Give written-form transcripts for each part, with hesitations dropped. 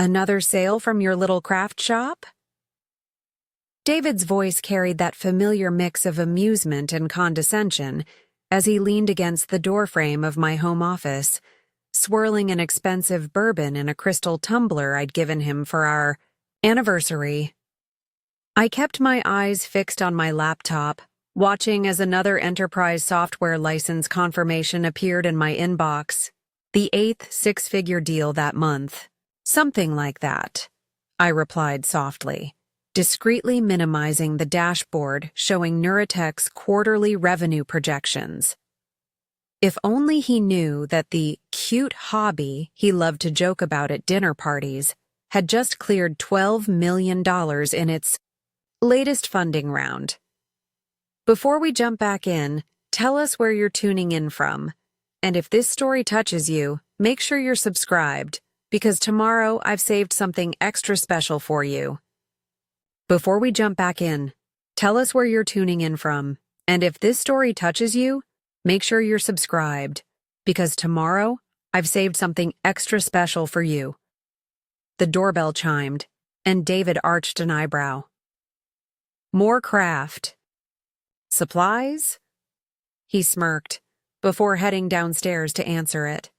Another sale from your little craft shop? David's voice carried that familiar mix of amusement and condescension as he leaned against the doorframe of my home office, swirling an expensive bourbon in a crystal tumbler I'd given him for our anniversary. I kept my eyes fixed on my laptop, watching as another enterprise software license confirmation appeared in my inbox. The 8th six-figure deal that month. Something like that, I replied softly, discreetly minimizing the dashboard showing Neuratech's quarterly revenue projections. If only he knew that the cute hobby he loved to joke about at dinner parties had just cleared $12 million in its latest funding round. Before we jump back in, tell us where you're tuning in from. And if this story touches you, make sure you're subscribed, because tomorrow I've saved something extra special for you. Before we jump back in, tell us where you're tuning in from. And if this story touches you, make sure you're subscribed, because tomorrow I've saved something extra special for you. The doorbell chimed, and David arched an eyebrow. More craft. Supplies? He smirked, before heading downstairs to answer it.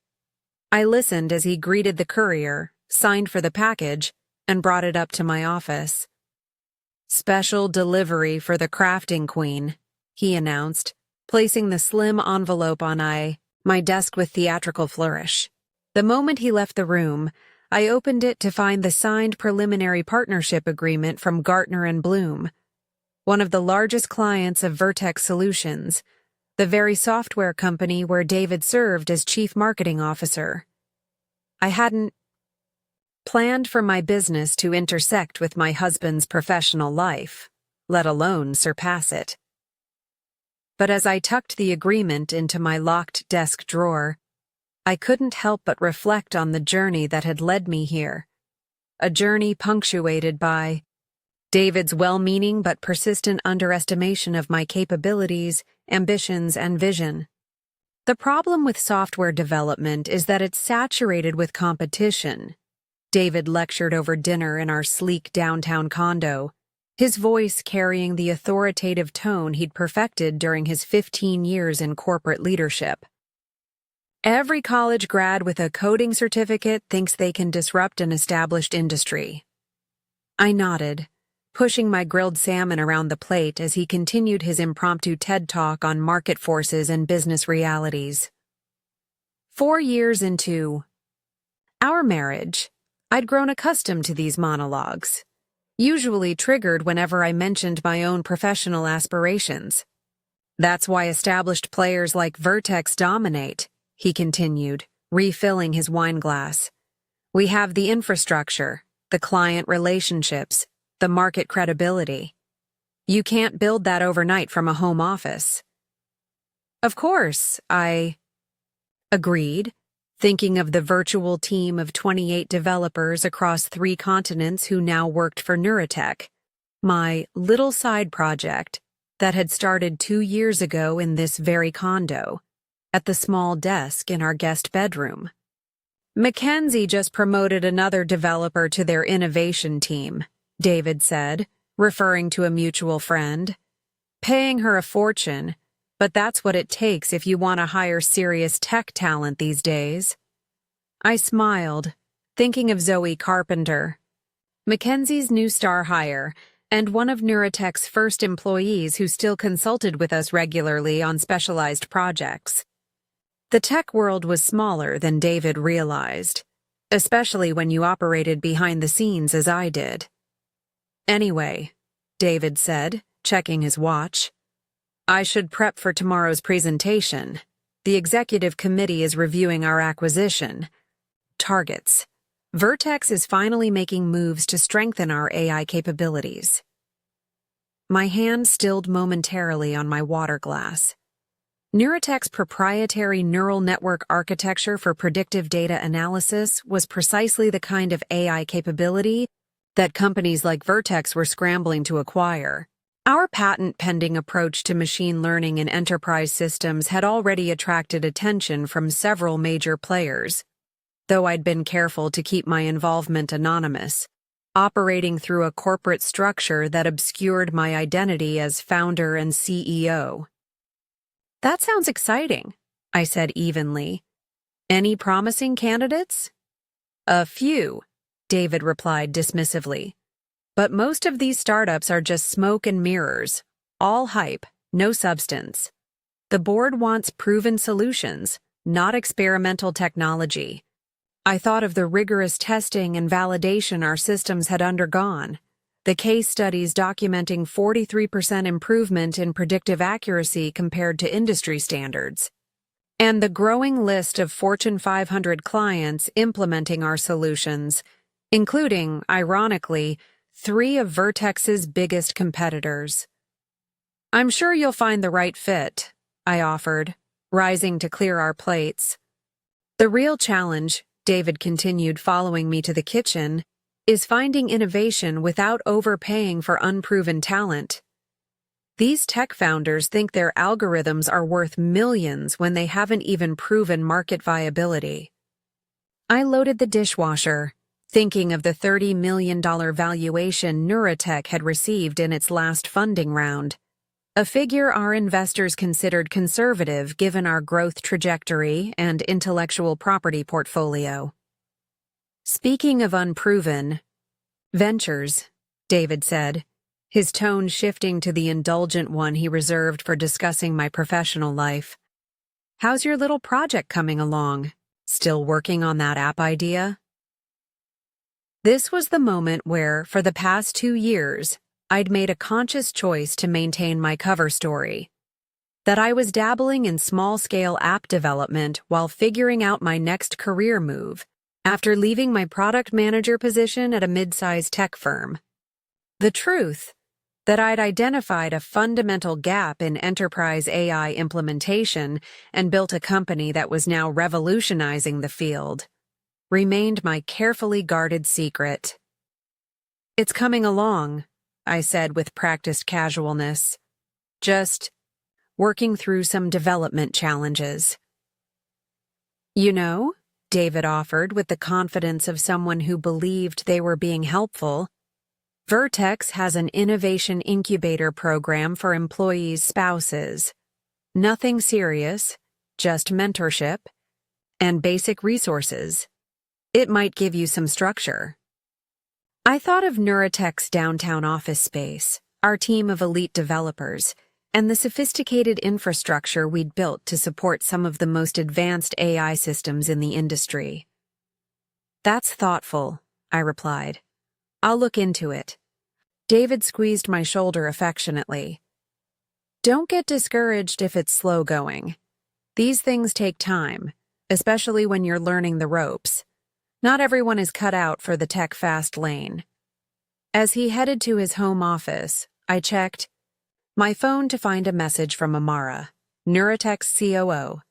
I listened as he greeted the courier, signed for the package, and brought it up to my office. Special delivery for the crafting queen, he announced, placing the slim envelope on my desk with theatrical flourish. The moment he left the room, I opened it to find the signed preliminary partnership agreement from Gartner Bloom, one of the largest clients of Vertex Solutions, the very software company where David served as chief marketing officer. I hadn't planned for my business to intersect with my husband's professional life, let alone surpass it. But as I tucked the agreement into my locked desk drawer, I couldn't help but reflect on the journey that had led me here, a journey punctuated by David's well-meaning but persistent underestimation of my capabilities, ambitions, and vision. The problem with software development is that it's saturated with competition. David lectured over dinner in our sleek downtown condo, his voice carrying the authoritative tone he'd perfected during his 15 years in corporate leadership. Every college grad with a coding certificate thinks they can disrupt an established industry. I nodded, pushing my grilled salmon around the plate as he continued his impromptu TED Talk on market forces and business realities. 4 years into our marriage, I'd grown accustomed to these monologues, usually triggered whenever I mentioned my own professional aspirations. That's why established players like Vertex dominate, he continued, refilling his wine glass. We have the infrastructure, the client relationships, the market credibility. You can't build that overnight from a home office. Of course, I agreed, thinking of the virtual team of 28 developers across 3 continents who now worked for Neuratech, my little side project that had started 2 years ago in this very condo, at the small desk in our guest bedroom. Mackenzie just promoted another developer to their innovation team, David said, referring to a mutual friend. Paying her a fortune, but that's what it takes if you want to hire serious tech talent these days. I smiled, thinking of Zoe Carpenter, Mackenzie's new star hire, and one of Neuratech's first employees who still consulted with us regularly on specialized projects. The tech world was smaller than David realized, especially when you operated behind the scenes as I did. Anyway, David said, checking his watch, I should prep for tomorrow's presentation. The executive committee is reviewing our acquisition targets. Vertex is finally making moves to strengthen our AI capabilities. My hand stilled momentarily on my water glass. Neuratech's proprietary neural network architecture for predictive data analysis was precisely the kind of AI capability that companies like Vertex were scrambling to acquire. Our patent-pending approach to machine learning in enterprise systems had already attracted attention from several major players. though I'd been careful to keep my involvement anonymous, operating through a corporate structure that obscured my identity as founder and CEO. "That sounds exciting," I said evenly. "Any promising candidates?" "A few," David replied dismissively. "But most of these startups are just smoke and mirrors, all hype, no substance. The board wants proven solutions, not experimental technology." I thought of the rigorous testing and validation our systems had undergone, the case studies documenting 43% improvement in predictive accuracy compared to industry standards, and the growing list of Fortune 500 clients implementing our solutions, including, ironically, 3 of Vertex's biggest competitors. "I'm sure you'll find the right fit," I offered, rising to clear our plates. "The real challenge," David continued, following me to the kitchen, "is finding innovation without overpaying for unproven talent. These tech founders think their algorithms are worth millions when they haven't even proven market viability." I loaded the dishwasher, thinking of the $30 million valuation Neurotech had received in its last funding round, a figure our investors considered conservative given our growth trajectory and intellectual property portfolio. "Speaking of unproven ventures," David said, his tone shifting to the indulgent one he reserved for discussing my professional life. "How's your little project coming along? Still working on that app idea?" This was the moment where, for the past 2 years, I'd made a conscious choice to maintain my cover story. That I was dabbling in small-scale app development while figuring out my next career move, after leaving my product manager position at a mid-sized tech firm. The truth, that I'd identified a fundamental gap in enterprise AI implementation and built a company that was now revolutionizing the field, remained my carefully guarded secret. "It's coming along," I said with practiced casualness. "Just working through some development challenges." "You know," David offered with the confidence of someone who believed they were being helpful, "Vertex has an innovation incubator program for employees' spouses. Nothing serious, just mentorship and basic resources. It might give you some structure." I thought of Neurotech's downtown office space, our team of elite developers, and the sophisticated infrastructure we'd built to support some of the most advanced AI systems in the industry. "That's thoughtful," I replied. "I'll look into it." David squeezed my shoulder affectionately. "Don't get discouraged if it's slow going. These things take time, especially when you're learning the ropes. Not everyone is cut out for the tech-fast lane." As he headed to his home office, I checked my phone to find a message from Amara, Neurotech's COO.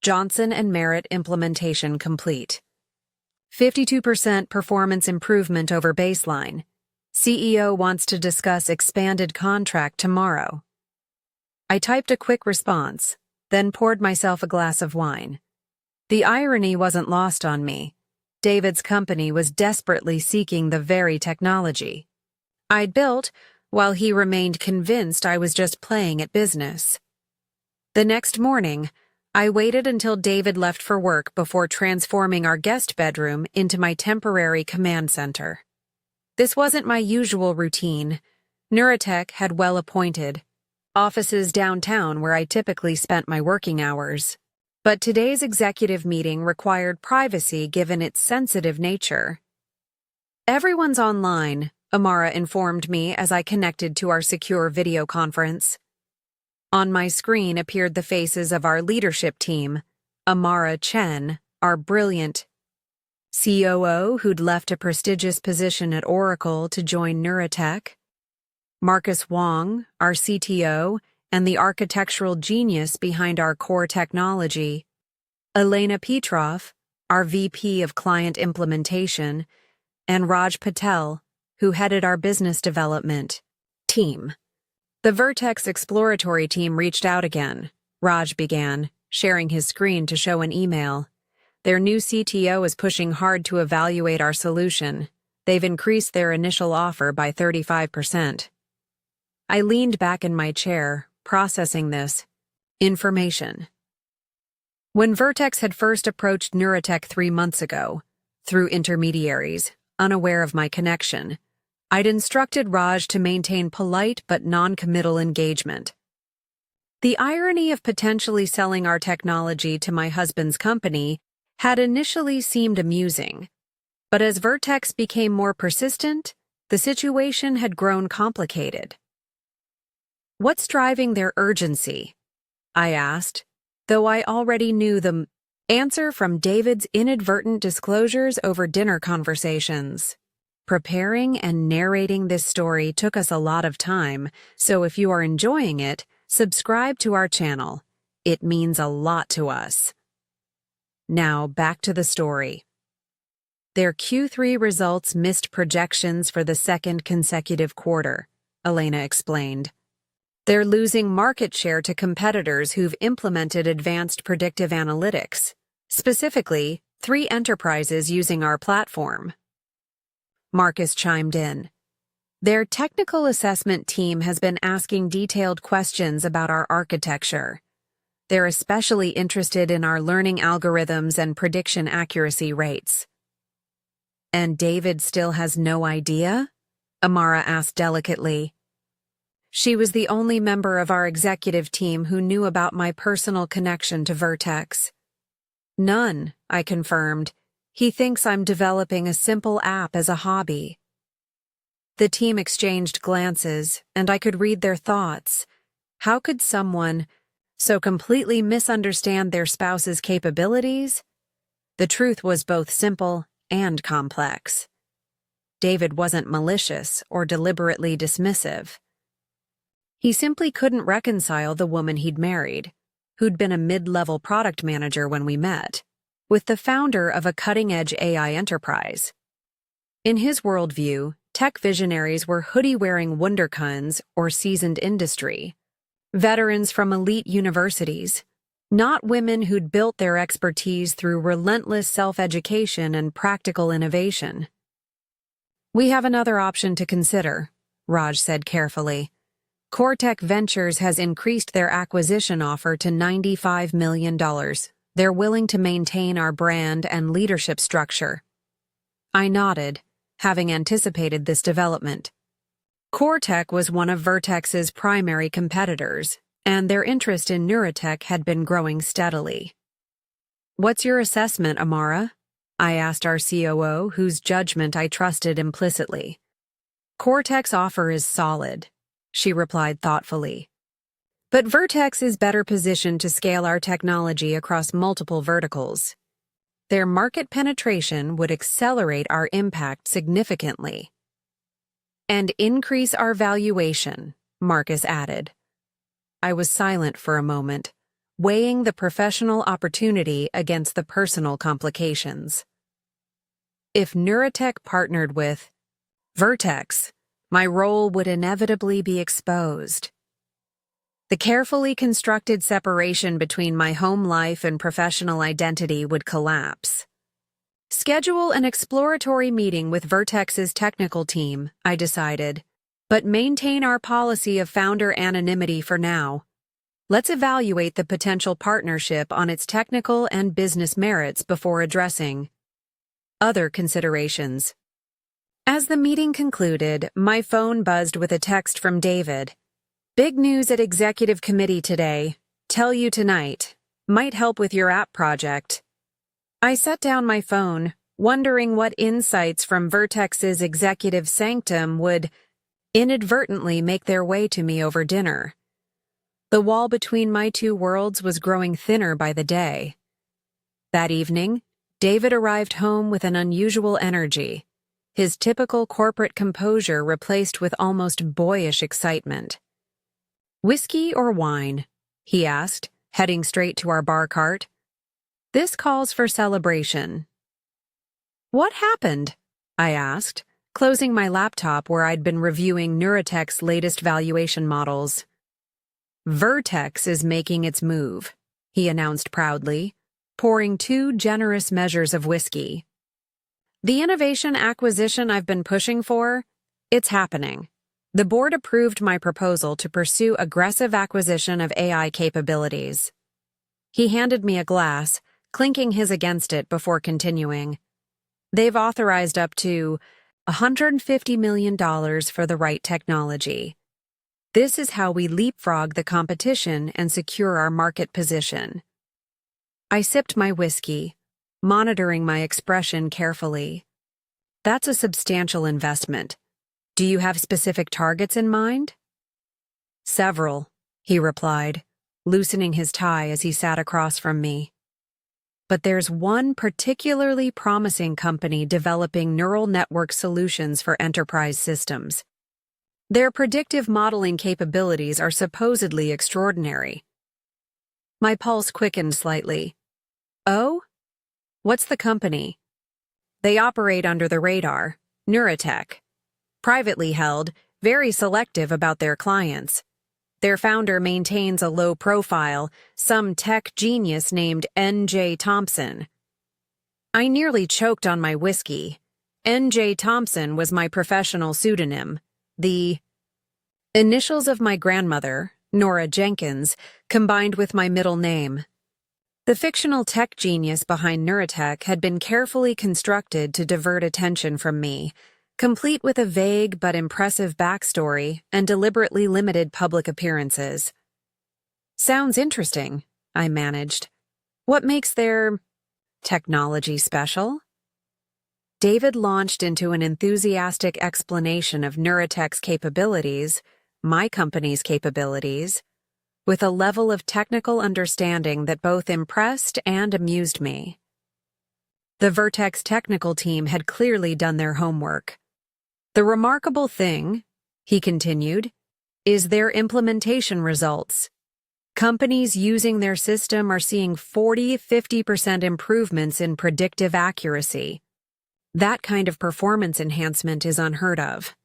"Johnson and Merritt implementation complete. 52% performance improvement over baseline. CEO wants to discuss expanded contract tomorrow." I typed a quick response, then poured myself a glass of wine. The irony wasn't lost on me. David's company was desperately seeking the very technology I'd built, while he remained convinced I was just playing at business. The next morning, I waited until David left for work before transforming our guest bedroom into my temporary command center. This wasn't my usual routine. Neurotech had well-appointed offices downtown where I typically spent my working hours. But today's executive meeting required privacy given its sensitive nature. "Everyone's online," Amara informed me as I connected to our secure video conference. On my screen appeared the faces of our leadership team, Amara Chen, our brilliant COO who'd left a prestigious position at Oracle to join Neurotech, Marcus Wong, our CTO, and the architectural genius behind our core technology, Elena Petrov, our VP of Client Implementation, and Raj Patel, who headed our business development team. The Vertex exploratory team reached out again, Raj began, sharing his screen to show an email. Their new CTO is pushing hard to evaluate our solution. They've increased their initial offer by 35%. I leaned back in my chair, processing this information. When Vertex had first approached Neurotech 3 months ago, through intermediaries, unaware of my connection, I'd instructed Raj to maintain polite but non-committal engagement. The irony of potentially selling our technology to my husband's company had initially seemed amusing, but as Vertex became more persistent, the situation had grown complicated. "What's driving their urgency?" I asked, though I already knew the answer from David's inadvertent disclosures over dinner conversations. Preparing and narrating this story took us a lot of time, so if you are enjoying it, subscribe to our channel. It means a lot to us. Now, back to the story. Their Q3 results missed projections for the second consecutive quarter, Elena explained. They're losing market share to competitors who've implemented advanced predictive analytics, specifically 3 enterprises using our platform. Marcus chimed in. Their technical assessment team has been asking detailed questions about our architecture. They're especially interested in our learning algorithms and prediction accuracy rates. And David still has no idea? Amara asked delicately. She was the only member of our executive team who knew about my personal connection to Vertex. None, I confirmed. He thinks I'm developing a simple app as a hobby. The team exchanged glances, and I could read their thoughts. How could someone so completely misunderstand their spouse's capabilities? The truth was both simple and complex. David wasn't malicious or deliberately dismissive. He simply couldn't reconcile the woman he'd married, who'd been a mid-level product manager when we met, with the founder of a cutting-edge AI enterprise. In his worldview, tech visionaries were hoodie-wearing wunderkinds or seasoned industry, veterans from elite universities, not women who'd built their expertise through relentless self-education and practical innovation. "We have another option to consider," Raj said carefully. CoreTech Ventures has increased their acquisition offer to $95 million. They're willing to maintain our brand and leadership structure. I nodded, having anticipated this development. CoreTech was one of Vertex's primary competitors, and their interest in Neurotech had been growing steadily. "What's your assessment, Amara?" I asked our COO, whose judgment I trusted implicitly. "CoreTech's offer is solid," she replied thoughtfully. "But Vertex is better positioned to scale our technology across multiple verticals. Their market penetration would accelerate our impact significantly. And increase our valuation," Marcus added. I was silent for a moment, weighing the professional opportunity against the personal complications. If Neurotech partnered with Vertex, my role would inevitably be exposed. The carefully constructed separation between my home life and professional identity would collapse. Schedule an exploratory meeting with Vertex's technical team, I decided, but maintain our policy of founder anonymity for now. Let's evaluate the potential partnership on its technical and business merits before addressing other considerations. As the meeting concluded, my phone buzzed with a text from David. "Big news at Executive Committee today. Tell you tonight. Might help with your app project." I set down my phone, wondering what insights from Vertex's executive sanctum would inadvertently make their way to me over dinner. The wall between my two worlds was growing thinner by the day. That evening, David arrived home with an unusual energy, his typical corporate composure replaced with almost boyish excitement. "Whiskey or wine?" he asked, heading straight to our bar cart. "This calls for celebration." "What happened?" I asked, closing my laptop where I'd been reviewing Neurotech's latest valuation models. "Vertex is making its move," he announced proudly. pouring 2 generous measures of whiskey. The innovation acquisition I've been pushing for, it's happening. The board approved my proposal to pursue aggressive acquisition of AI capabilities. He handed me a glass, clinking his against it before continuing. They've authorized up to $150 million for the right technology. This is how we leapfrog the competition and secure our market position. I sipped my whiskey, monitoring my expression carefully. That's a substantial investment. Do you have specific targets in mind? Several, he replied, loosening his tie as he sat across from me. But there's one particularly promising company developing neural network solutions for enterprise systems. Their predictive modeling capabilities are supposedly extraordinary. My pulse quickened slightly. Oh? What's the company? They operate under the radar, Neurotech. Privately held, very selective about their clients. Their founder maintains a low profile, some tech genius named N.J. Thompson. I nearly choked on my whiskey. N.J. Thompson was my professional pseudonym, the initials of my grandmother, Nora Jenkins, combined with my middle name. The fictional tech genius behind Neurotech had been carefully constructed to divert attention from me, complete with a vague but impressive backstory and deliberately limited public appearances. Sounds interesting, I managed. What makes their technology special? David launched into an enthusiastic explanation of Neurotech's capabilities, my company's capabilities, with a level of technical understanding that both impressed and amused me. The Vertex technical team had clearly done their homework. The remarkable thing, he continued, is their implementation results. Companies using their system are seeing 40–50% improvements in predictive accuracy. That kind of performance enhancement is unheard of.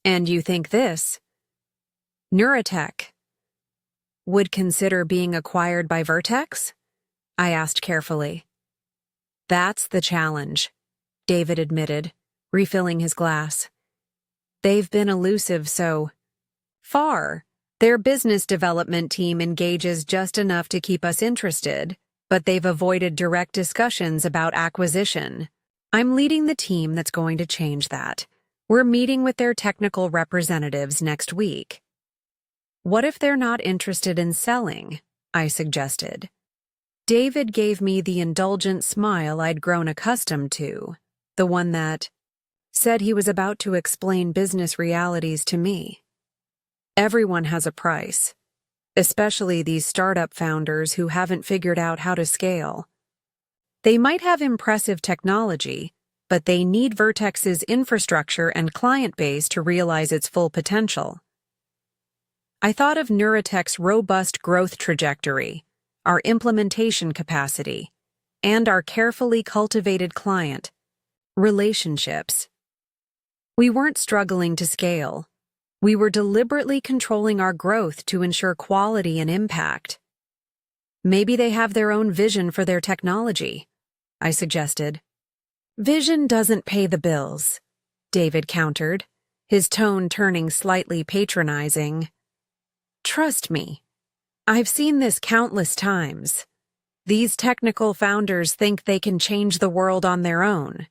And you think this? Neurotech would consider being acquired by Vertex? I asked carefully. That's the challenge, David admitted, refilling his glass. They've been elusive so far. Their business development team engages just enough to keep us interested, but they've avoided direct discussions about acquisition. I'm leading the team that's going to change that. We're meeting with their technical representatives next week. What if they're not interested in selling? I suggested. David gave me the indulgent smile I'd grown accustomed to, the one that said he was about to explain business realities to me. Everyone has a price, especially these startup founders who haven't figured out how to scale. They might have impressive technology, but they need Vertex's infrastructure and client base to realize its full potential. I thought of Neurotech's robust growth trajectory, our implementation capacity, and our carefully cultivated client relationships. We weren't struggling to scale. We were deliberately controlling our growth to ensure quality and impact. Maybe they have their own vision for their technology, I suggested. Vision doesn't pay the bills, David countered, his tone turning slightly patronizing. Trust me, I've seen this countless times. These technical founders think they can change the world on their own.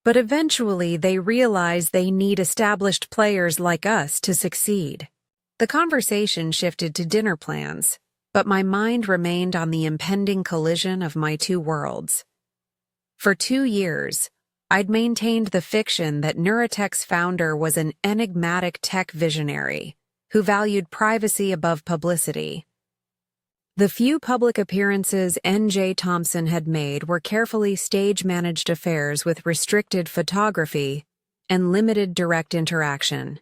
But eventually they realize they need established players like us to succeed. The conversation shifted to dinner plans, but my mind remained on the impending collision of my two worlds. For 2 years, I'd maintained the fiction that Neurotech's founder was an enigmatic tech visionary who valued privacy above publicity. The few public appearances N.J. Thompson had made were carefully stage-managed affairs with restricted photography and limited direct interaction.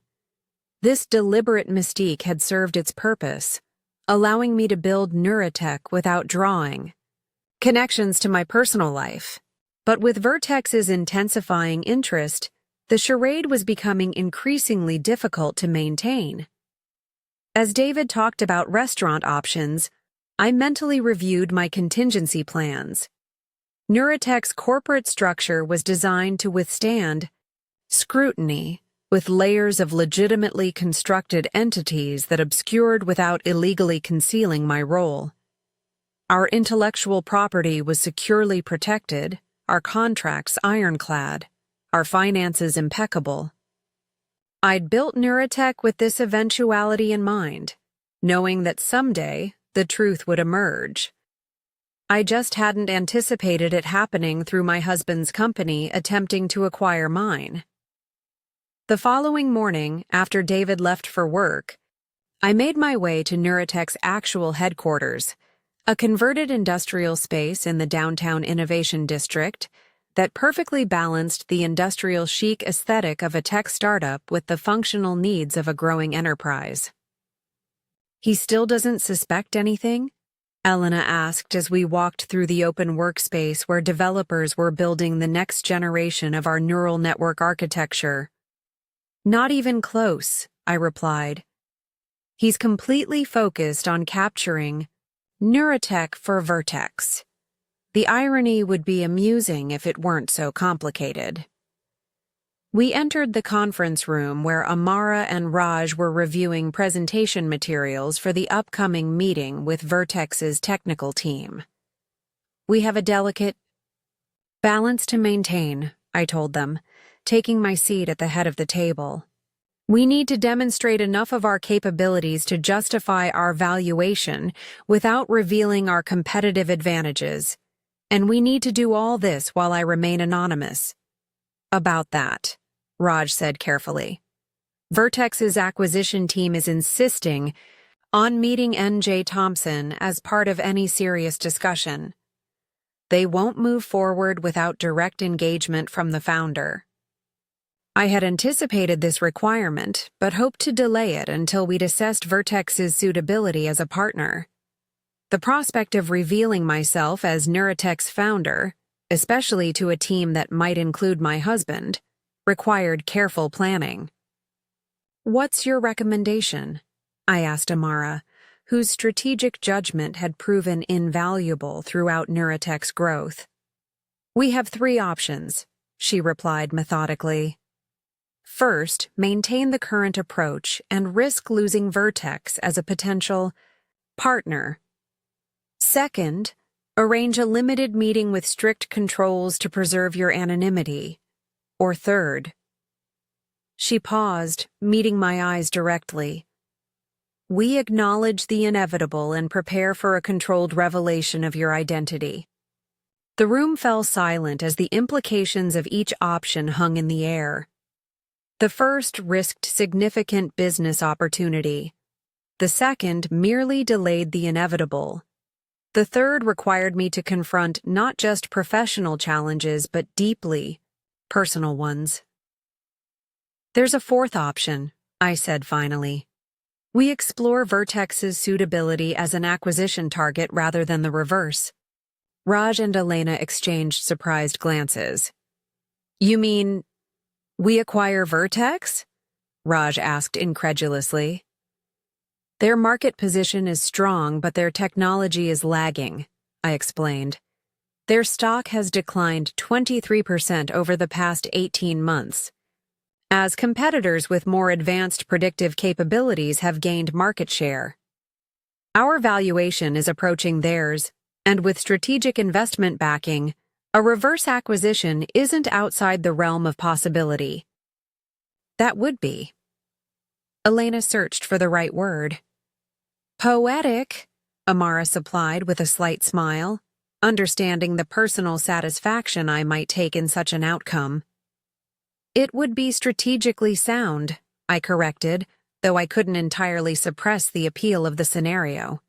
This deliberate mystique had served its purpose, allowing me to build Neurotech without drawing connections to my personal life. But with Vertex's intensifying interest, the charade was becoming increasingly difficult to maintain. As David talked about restaurant options, I mentally reviewed my contingency plans. Neurotech's corporate structure was designed to withstand scrutiny, with layers of legitimately constructed entities that obscured without illegally concealing my role. Our intellectual property was securely protected, our contracts ironclad, our finances impeccable. I'd built Neurotech with this eventuality in mind, knowing that someday the truth would emerge. I just hadn't anticipated it happening through my husband's company attempting to acquire mine. The following morning, after David left for work, I made my way to Neurotech's actual headquarters, a converted industrial space in the downtown Innovation District that perfectly balanced the industrial chic aesthetic of a tech startup with the functional needs of a growing enterprise. "He still doesn't suspect anything?" Elena asked as we walked through the open workspace where developers were building the next generation of our neural network architecture. "Not even close," I replied. "He's completely focused on capturing Neurotech for Vertex. The irony would be amusing if it weren't so complicated." We entered the conference room where Amara and Raj were reviewing presentation materials for the upcoming meeting with Vertex's technical team. "We have a delicate balance to maintain," I told them, taking my seat at the head of the table. "We need to demonstrate enough of our capabilities to justify our valuation without revealing our competitive advantages, and we need to do all this while I remain anonymous." "About that," Raj said carefully. "Vertex's acquisition team is insisting on meeting N.J. Thompson as part of any serious discussion. They won't move forward without direct engagement from the founder." I had anticipated this requirement, but hoped to delay it until we'd assessed Vertex's suitability as a partner. The prospect of revealing myself as Neurotech's founder, especially to a team that might include my husband, required careful planning. "What's your recommendation?" I asked Amara, whose strategic judgment had proven invaluable throughout Neurotech's growth. "We have 3 options," she replied methodically. "First, maintain the current approach and risk losing Vertex as a potential partner. Second, arrange a limited meeting with strict controls to preserve your anonymity. Or third—" She paused, meeting my eyes directly. "We acknowledge the inevitable and prepare for a controlled revelation of your identity." The room fell silent as the implications of each option hung in the air. The first risked significant business opportunity. The second merely delayed the inevitable. The third required me to confront not just professional challenges but deeply personal ones. "There's a fourth option," I said finally. "We explore Vertex's suitability as an acquisition target rather than the reverse." Raj and Elena exchanged surprised glances. "You mean we acquire Vertex?" Raj asked incredulously. "Their market position is strong, but their technology is lagging," I explained. "Their stock has declined 23% over the past 18 months, as competitors with more advanced predictive capabilities have gained market share. Our valuation is approaching theirs, and with strategic investment backing, a reverse acquisition isn't outside the realm of possibility." "That would be—" Elena searched for the right word. "Poetic," Amara supplied with a slight smile, understanding the personal satisfaction I might take in such an outcome. "It would be strategically sound," I corrected, though I couldn't entirely suppress the appeal of the scenario.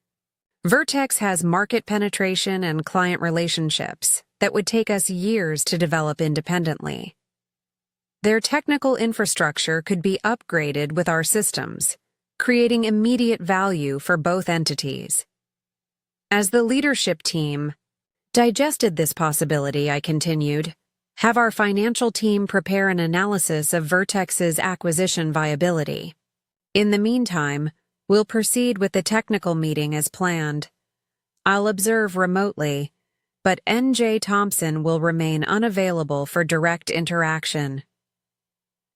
Vertex has market penetration and client relationships that would take us years to develop independently. Their technical infrastructure could be upgraded with our systems, creating immediate value for both entities. As the leadership team digested this possibility, I continued, "Have our financial team prepare an analysis of Vertex's acquisition viability. In the meantime, we'll proceed with the technical meeting as planned. I'll observe remotely, but N.J. Thompson will remain unavailable for direct interaction.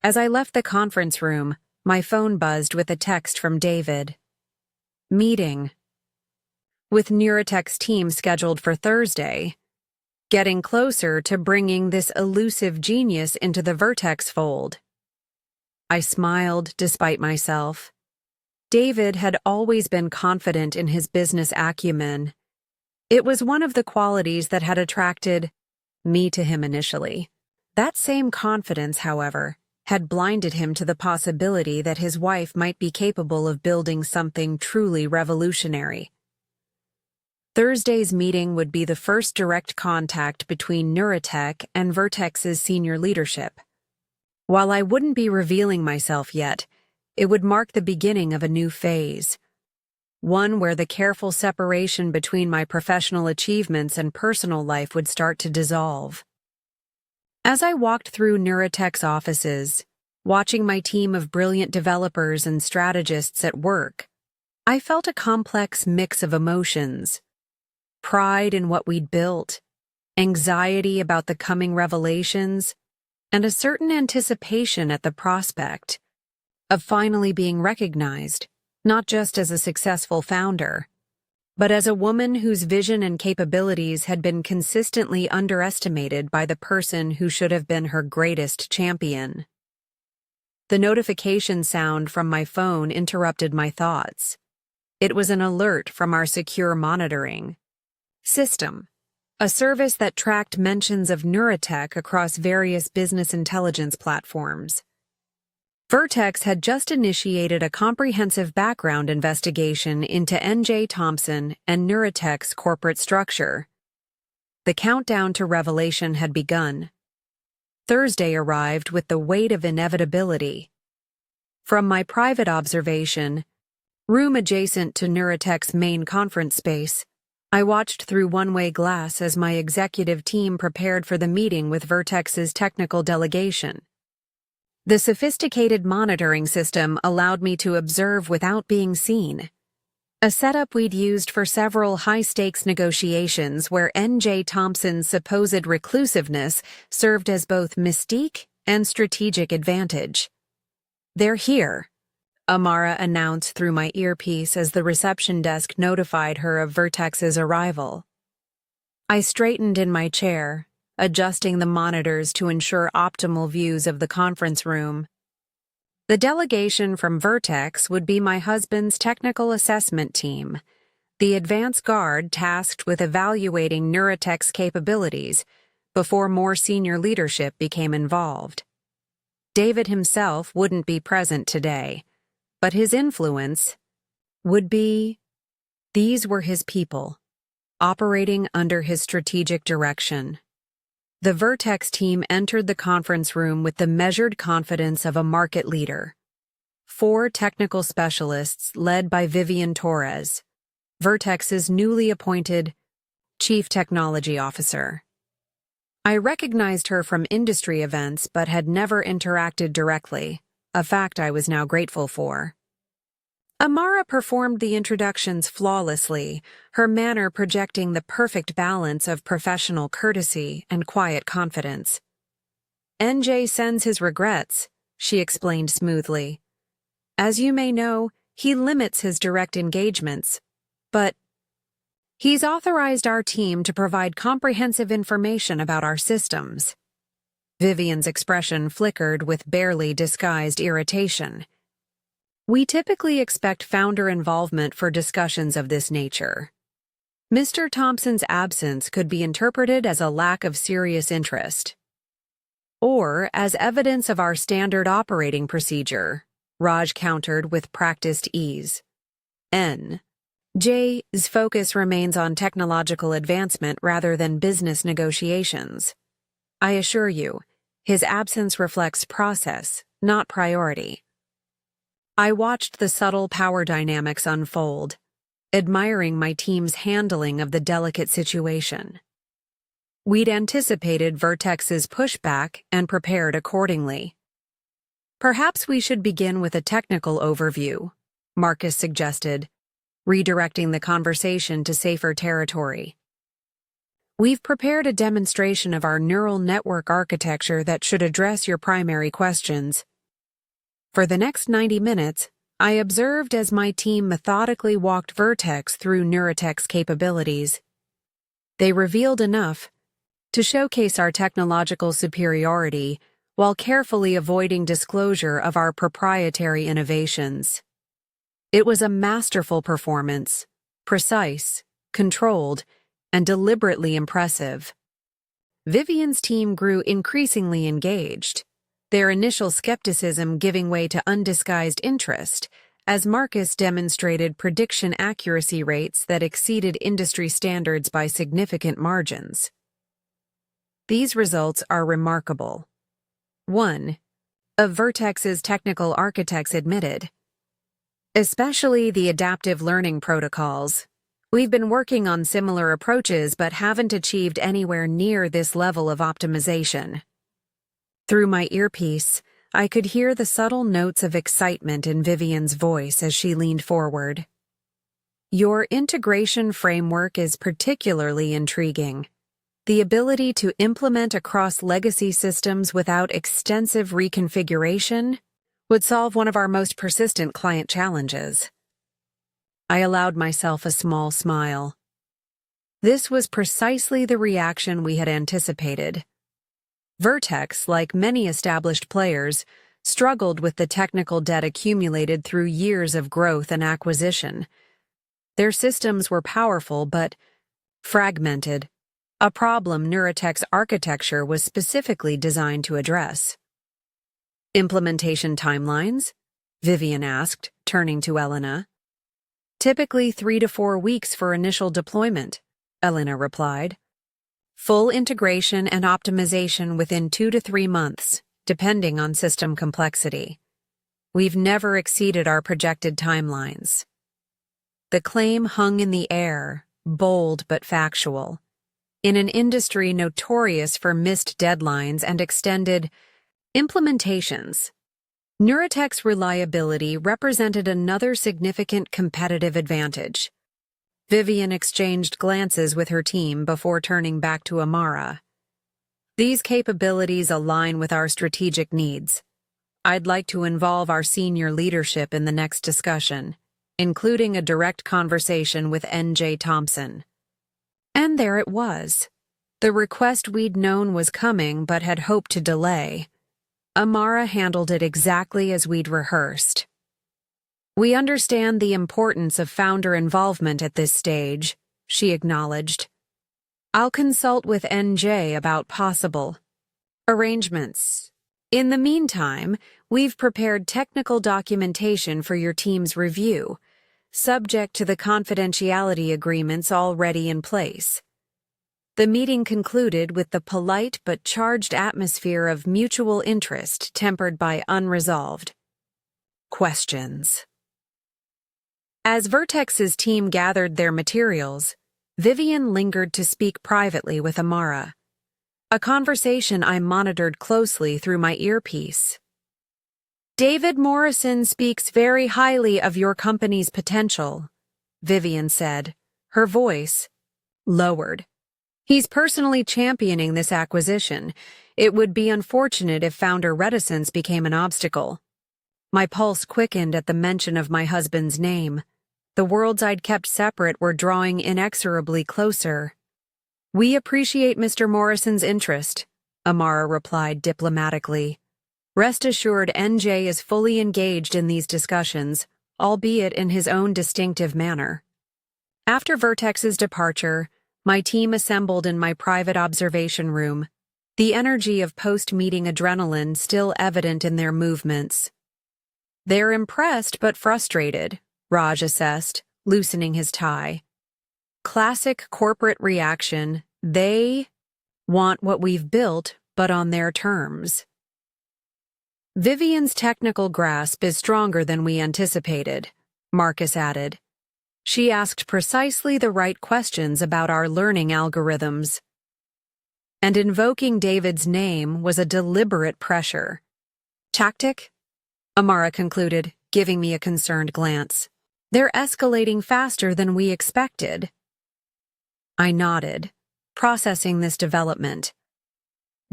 As I left the conference room, my phone buzzed with a text from David. Meeting. With Neurotech's team scheduled for Thursday, getting closer to bringing this elusive genius into the Vertex fold. I smiled despite myself. David had always been confident in his business acumen. It was one of the qualities that had attracted me to him initially. That same confidence, however, had blinded him to the possibility that his wife might be capable of building something truly revolutionary. Thursday's meeting would be the first direct contact between Neurotech and Vertex's senior leadership. While I wouldn't be revealing myself yet, it would mark the beginning of a new phase, one where the careful separation between my professional achievements and personal life would start to dissolve. As I walked through Neurotech's offices, watching my team of brilliant developers and strategists at work, I felt a complex mix of emotions. Pride in what we'd built, anxiety about the coming revelations, and a certain anticipation at the prospect of finally being recognized, not just as a successful founder, but as a woman whose vision and capabilities had been consistently underestimated by the person who should have been her greatest champion. The notification sound from my phone interrupted my thoughts. It was an alert from our secure monitoring system, a service that tracked mentions of Neurotech across various business intelligence platforms. Vertex had just initiated a comprehensive background investigation into N.J. Thompson and Neurotech's corporate structure. The countdown to revelation had begun. Thursday arrived with the weight of inevitability. From my private observation, room adjacent to Neurotech's main conference space, I watched through one-way glass as my executive team prepared for the meeting with Vertex's technical delegation. The sophisticated monitoring system allowed me to observe without being seen, a setup we'd used for several high-stakes negotiations where N.J. Thompson's supposed reclusiveness served as both mystique and strategic advantage. "They're here," Amara announced through my earpiece as the reception desk notified her of Vertex's arrival. I straightened in my chair, adjusting the monitors to ensure optimal views of the conference room. The delegation from Vertex would be my husband's technical assessment team, the advance guard tasked with evaluating Neurotech's capabilities before more senior leadership became involved. David himself wouldn't be present today, but his influence would be. These were his people, operating under his strategic direction. The Vertex team entered the conference room with the measured confidence of a market leader. 4 technical specialists led by Vivian Torres, Vertex's newly appointed Chief Technology Officer. I recognized her from industry events but had never interacted directly, a fact I was now grateful for. Amara performed the introductions flawlessly, her manner projecting the perfect balance of professional courtesy and quiet confidence. "NJ sends his regrets," she explained smoothly. "As you may know, he limits his direct engagements, but he's authorized our team to provide comprehensive information about our systems." Vivian's expression flickered with barely disguised irritation. "We typically expect founder involvement for discussions of this nature. Mr. Thompson's absence could be interpreted as a lack of serious interest, or as evidence of our standard operating procedure," Raj countered with practiced ease. N.J.'s focus remains on technological advancement rather than business negotiations. I assure you, his absence reflects process, not priority. I watched the subtle power dynamics unfold, admiring my team's handling of the delicate situation. We'd anticipated Vertex's pushback and prepared accordingly. "Perhaps we should begin with a technical overview," Marcus suggested, redirecting the conversation to safer territory. We've prepared a demonstration of our neural network architecture that should address your primary questions. For the next 90 minutes, I observed as my team methodically walked Vertex through Neurotech's capabilities. They revealed enough to showcase our technological superiority while carefully avoiding disclosure of our proprietary innovations. It was a masterful performance, precise, controlled, and deliberately impressive. Vivian's team grew increasingly engaged, their initial skepticism giving way to undisguised interest, as Marcus demonstrated prediction accuracy rates that exceeded industry standards by significant margins. These results are remarkable. 1. Of Vertex's technical architects admitted. Especially the adaptive learning protocols. We've been working on similar approaches but haven't achieved anywhere near this level of optimization. Through my earpiece, I could hear the subtle notes of excitement in Vivian's voice as she leaned forward. Your integration framework is particularly intriguing. The ability to implement across legacy systems without extensive reconfiguration would solve one of our most persistent client challenges. I allowed myself a small smile. This was precisely the reaction we had anticipated. Vertex, like many established players, struggled with the technical debt accumulated through years of growth and acquisition. Their systems were powerful but fragmented, a problem Neurotech's architecture was specifically designed to address. Implementation timelines? Vivian asked, turning to Elena. Typically 3 to 4 weeks for initial deployment, Elena replied. Full integration and optimization within 2 to 3 months, depending on system complexity. We've never exceeded our projected timelines. The claim hung in the air, bold but factual. In an industry notorious for missed deadlines and extended implementations, Neurotech's reliability represented another significant competitive advantage. Vivian exchanged glances with her team before turning back to Amara. These capabilities align with our strategic needs. I'd like to involve our senior leadership in the next discussion, including a direct conversation with N.J. Thompson. And there it was. The request we'd known was coming but had hoped to delay. Amara handled it exactly as we'd rehearsed. We understand the importance of founder involvement at this stage, she acknowledged. I'll consult with NJ about possible arrangements. In the meantime, we've prepared technical documentation for your team's review, subject to the confidentiality agreements already in place. The meeting concluded with the polite but charged atmosphere of mutual interest tempered by unresolved questions. As Vertex's team gathered their materials, Vivian lingered to speak privately with Amara, a conversation I monitored closely through my earpiece. David Morrison speaks very highly of your company's potential, Vivian said, her voice lowered. He's personally championing this acquisition. It would be unfortunate if founder reticence became an obstacle. My pulse quickened at the mention of my husband's name. The worlds I'd kept separate were drawing inexorably closer. We appreciate Mr. Morrison's interest, Amara replied diplomatically. Rest assured NJ is fully engaged in these discussions, albeit in his own distinctive manner. After Vertex's departure, my team assembled in my private observation room, the energy of post-meeting adrenaline still evident in their movements. They're impressed but frustrated, Raj assessed, loosening his tie. Classic corporate reaction. They want what we've built, but on their terms. Vivian's technical grasp is stronger than we anticipated, Marcus added. She asked precisely the right questions about our learning algorithms. And invoking David's name was a deliberate pressure. Tactic? Amara concluded, giving me a concerned glance. They're escalating faster than we expected. I nodded, processing this development.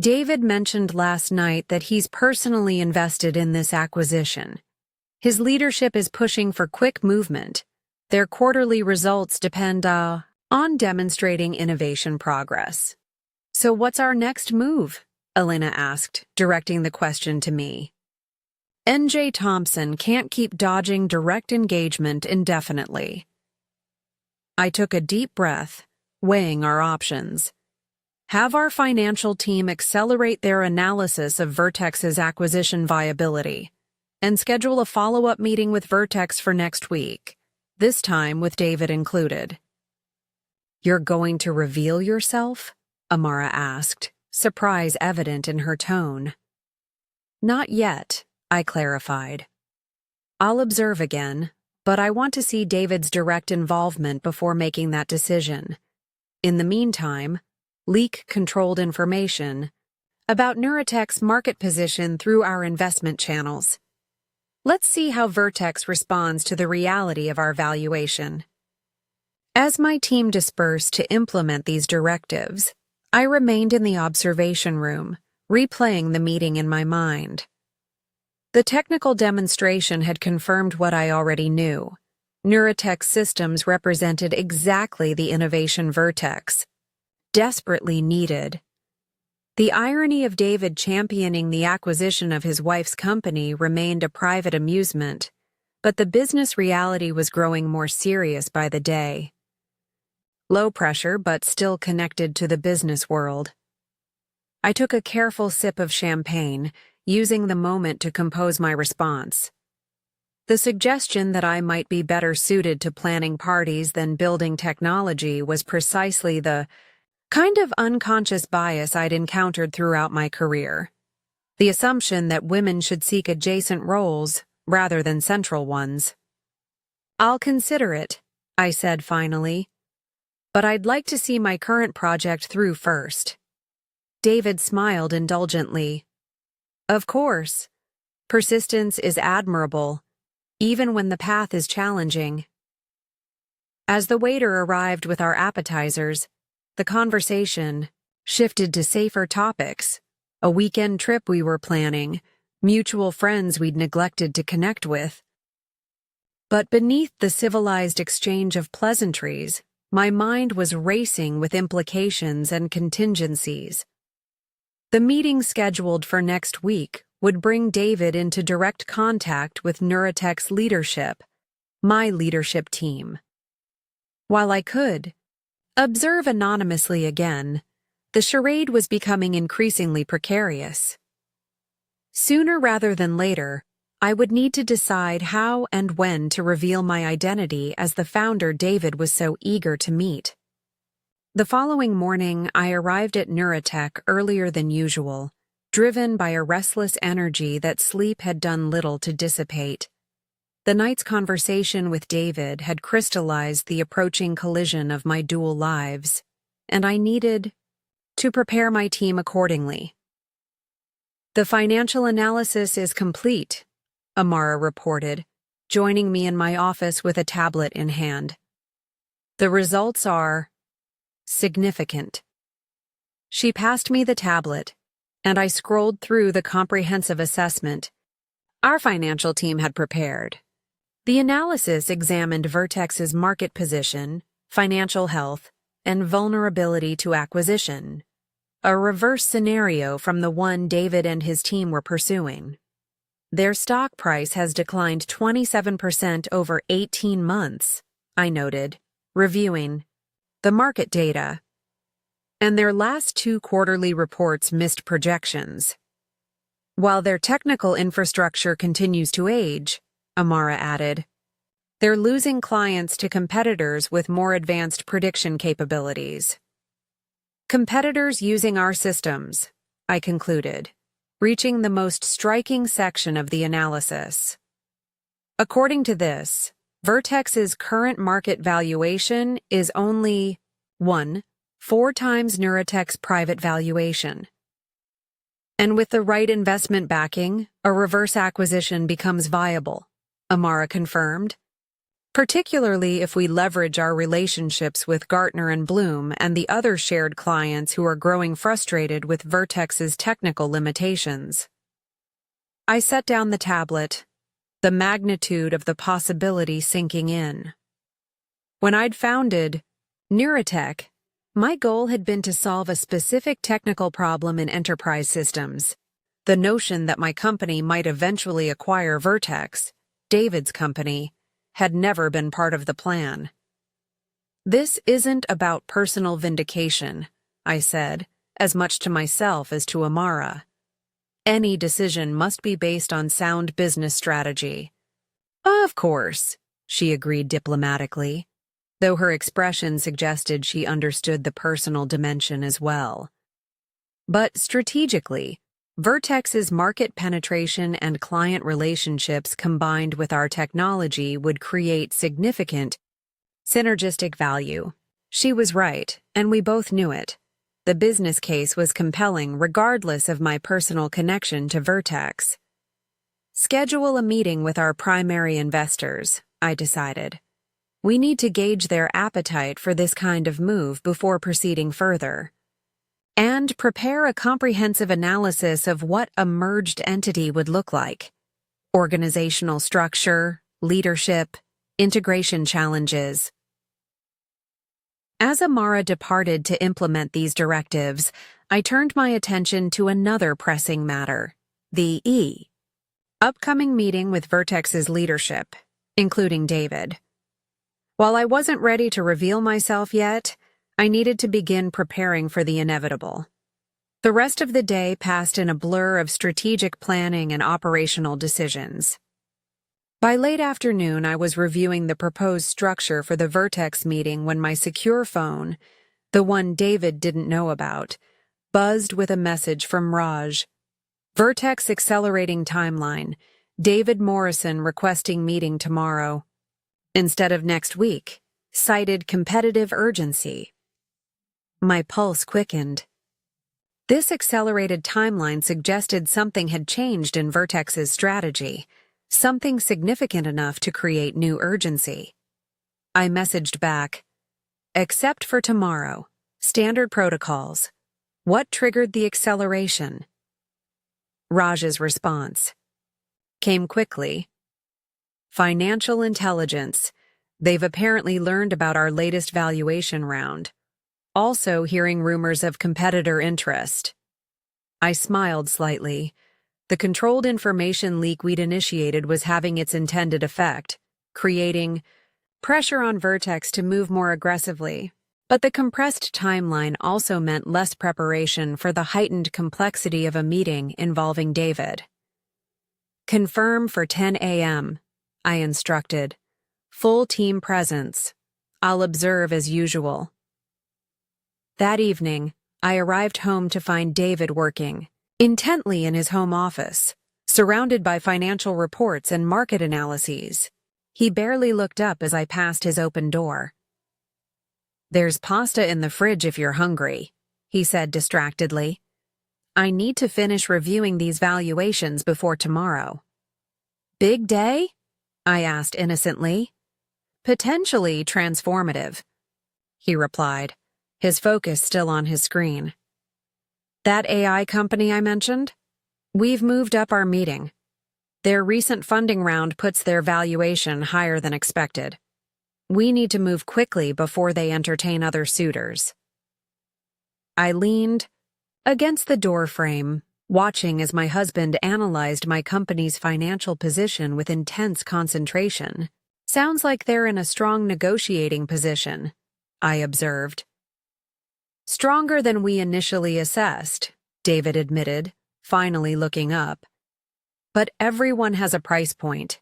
David mentioned last night that he's personally invested in this acquisition. His leadership is pushing for quick movement. Their quarterly results depend on demonstrating innovation progress. So what's our next move? Elena asked, directing the question to me. N.J. Thompson can't keep dodging direct engagement indefinitely. I took a deep breath, weighing our options. Have our financial team accelerate their analysis of Vertex's acquisition viability, and schedule a follow-up meeting with Vertex for next week, this time with David included. You're going to reveal yourself? Amara asked, surprise evident in her tone. Not yet, I clarified. I'll observe again, but I want to see David's direct involvement before making that decision. In the meantime, leak controlled information about Neurotech's market position through our investment channels. Let's see how Vertex responds to the reality of our valuation. As my team dispersed to implement these directives, I remained in the observation room, replaying the meeting in my mind. The technical demonstration had confirmed what I already knew. Neurotech's systems represented exactly the innovation Vertex desperately needed. The irony of David championing the acquisition of his wife's company remained a private amusement, but the business reality was growing more serious by the day. Low pressure, but still connected to the business world. I took a careful sip of champagne, using the moment to compose my response. The suggestion that I might be better suited to planning parties than building technology was precisely the kind of unconscious bias I'd encountered throughout my career. The assumption that women should seek adjacent roles rather than central ones. I'll consider it, I said finally, but I'd like to see my current project through first. David smiled indulgently. Of course. Persistence is admirable, even when the path is challenging. As the waiter arrived with our appetizers, the conversation shifted to safer topics, a weekend trip we were planning, mutual friends we'd neglected to connect with. But beneath the civilized exchange of pleasantries, my mind was racing with implications and contingencies. The meeting scheduled for next week would bring David into direct contact with Neurotech's leadership, my leadership team. While I could observe anonymously again, the charade was becoming increasingly precarious. Sooner rather than later, I would need to decide how and when to reveal my identity as the founder David was so eager to meet. The following morning, I arrived at Neurotech earlier than usual, driven by a restless energy that sleep had done little to dissipate. The night's conversation with David had crystallized the approaching collision of my dual lives, and I needed to prepare my team accordingly. The financial analysis is complete, Amara reported, joining me in my office with a tablet in hand. The results are significant. She passed me the tablet, and I scrolled through the comprehensive assessment our financial team had prepared. The analysis examined Vertex's market position, financial health, and vulnerability to acquisition, a reverse scenario from the one David and his team were pursuing. Their stock price has declined 27% over 18 months, I noted, reviewing the market data, and their last 2 quarterly reports missed projections. While their technical infrastructure continues to age, Amara added, they're losing clients to competitors with more advanced prediction capabilities. Competitors using our systems, I concluded, reaching the most striking section of the analysis. According to this, Vertex's current market valuation is only 4 times Neurotech's private valuation. And with the right investment backing, a reverse acquisition becomes viable, Amara confirmed. particularly if we leverage our relationships with Gartner and Bloom and the other shared clients who are growing frustrated with Vertex's technical limitations. I set down the tablet, the magnitude of the possibility sinking in. When I'd founded Neuratech, my goal had been to solve a specific technical problem in enterprise systems. The notion that my company might eventually acquire Vertex, David's company, had never been part of the plan. "This isn't about personal vindication," I said, as much to myself as to Amara. "Any decision must be based on sound business strategy." "Of course," she agreed diplomatically, though her expression suggested she understood the personal dimension as well. "But strategically, Vertex's market penetration and client relationships combined with our technology would create significant synergistic value." She was right, and we both knew it. The business case was compelling regardless of my personal connection to Vertex. "Schedule a meeting with our primary investors," I decided. "We need to gauge their appetite for this kind of move before proceeding further. And prepare a comprehensive analysis of what a merged entity would look like. Organizational structure, leadership, integration challenges." As Amara departed to implement these directives, I turned my attention to another pressing matter, the upcoming meeting with Vertex's leadership, including David. While I wasn't ready to reveal myself yet, I needed to begin preparing for the inevitable. The rest of the day passed in a blur of strategic planning and operational decisions. By late afternoon, I was reviewing the proposed structure for the Vertex meeting when my secure phone, the one David didn't know about, buzzed with a message from Raj. "Vertex accelerating timeline. David Morrison requesting meeting tomorrow instead of next week. Cited competitive urgency." My pulse quickened. This accelerated timeline suggested something had changed in Vertex's strategy, something significant enough to create new urgency. I messaged back, "Except for tomorrow. Standard protocols. What triggered the acceleration?" Raj's response came quickly. "Financial intelligence. They've apparently learned about our latest valuation round. Also hearing rumors of competitor interest." I smiled slightly. The controlled information leak we'd initiated was having its intended effect, creating pressure on Vertex to move more aggressively. But the compressed timeline also meant less preparation for the heightened complexity of a meeting involving David. "Confirm for 10 a.m., I instructed. "Full team presence. I'll observe as usual." That evening, I arrived home to find David working intently in his home office, surrounded by financial reports and market analyses. He barely looked up as I passed his open door. "There's pasta in the fridge if you're hungry," he said distractedly. "I need to finish reviewing these valuations before tomorrow." "Big day?" I asked innocently. "Potentially transformative," he replied, his focus still on his screen. "That AI company I mentioned? We've moved up our meeting. Their recent funding round puts their valuation higher than expected. We need to move quickly before they entertain other suitors." I leaned against the doorframe, watching as my husband analyzed my company's financial position with intense concentration. "Sounds like they're in a strong negotiating position," I observed. "Stronger than we initially assessed," David admitted, finally looking up. "But everyone has a price point.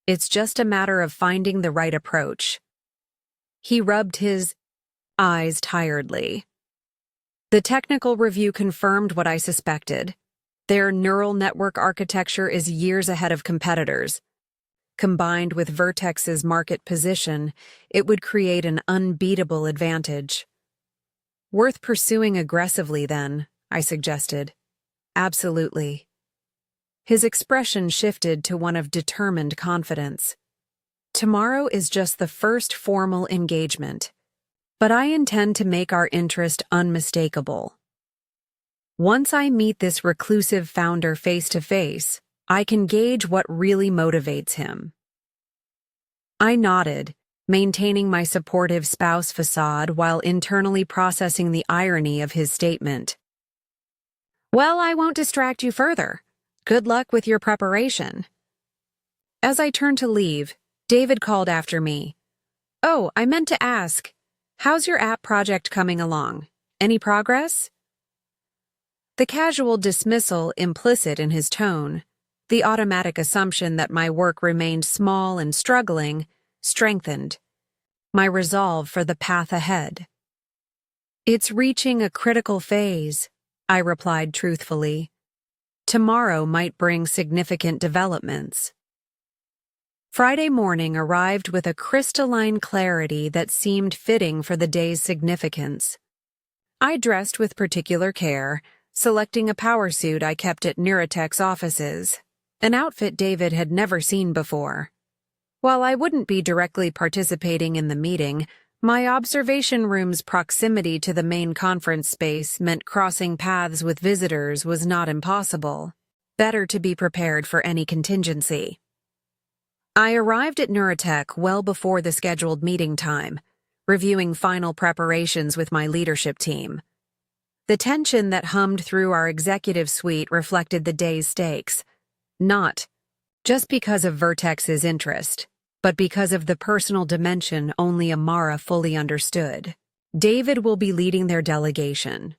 It's just a matter of finding the right approach." He rubbed his eyes tiredly. The technical review confirmed what I suspected. Their neural network architecture is years ahead of competitors. Combined with Vertex's market position, it would create an unbeatable advantage. "Worth pursuing aggressively, then," I suggested. "Absolutely." His expression shifted to one of determined confidence. Tomorrow is just the first formal engagement, but I intend to make our interest unmistakable. Once I meet this reclusive founder face to face, I can gauge what really motivates him. I nodded, maintaining my supportive spouse facade while internally processing the irony of his statement. Well, I won't distract you further. Good luck with your preparation. As I turned to leave, David called after me. Oh, I meant to ask, how's your app project coming along? Any progress? The casual dismissal implicit in his tone, the automatic assumption that my work remained small and struggling, strengthened my resolve for the path ahead. It's reaching a critical phase, I replied truthfully. Tomorrow might bring significant developments. Friday morning arrived with a crystalline clarity that seemed fitting for the day's significance. I dressed with particular care, selecting a power suit I kept at Vertex offices, an outfit David had never seen before. While I wouldn't be directly participating in the meeting, my observation room's proximity to the main conference space meant crossing paths with visitors was not impossible. Better to be prepared for any contingency. I arrived at Vertex well before the scheduled meeting time, reviewing final preparations with my leadership team. The tension that hummed through our executive suite reflected the day's stakes, not just because of Vertex's interest, but because of the personal dimension only Amara fully understood. David will be leading their delegation,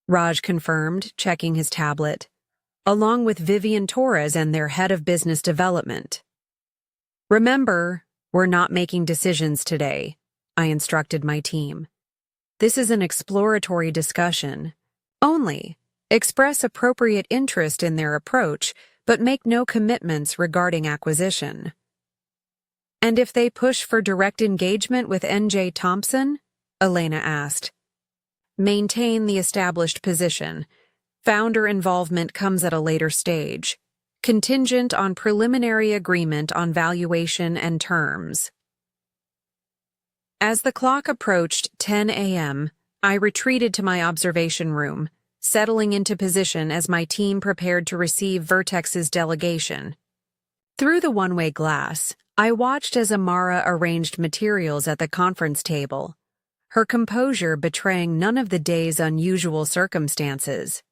Raj confirmed, checking his tablet, along with Vivian Torres and their head of business development. Remember, we're not making decisions today, I instructed my team. This is an exploratory discussion. Only express appropriate interest in their approach, but make no commitments regarding acquisition. And if they push for direct engagement with N.J. Thompson? Elena asked. Maintain the established position. Founder involvement comes at a later stage, contingent on preliminary agreement on valuation and terms. As the clock approached 10 a.m., I retreated to my observation room, settling into position as my team prepared to receive Vertex's delegation. Through the one-way glass, I watched as Amara arranged materials at the conference table, her composure betraying none of the day's unusual circumstances.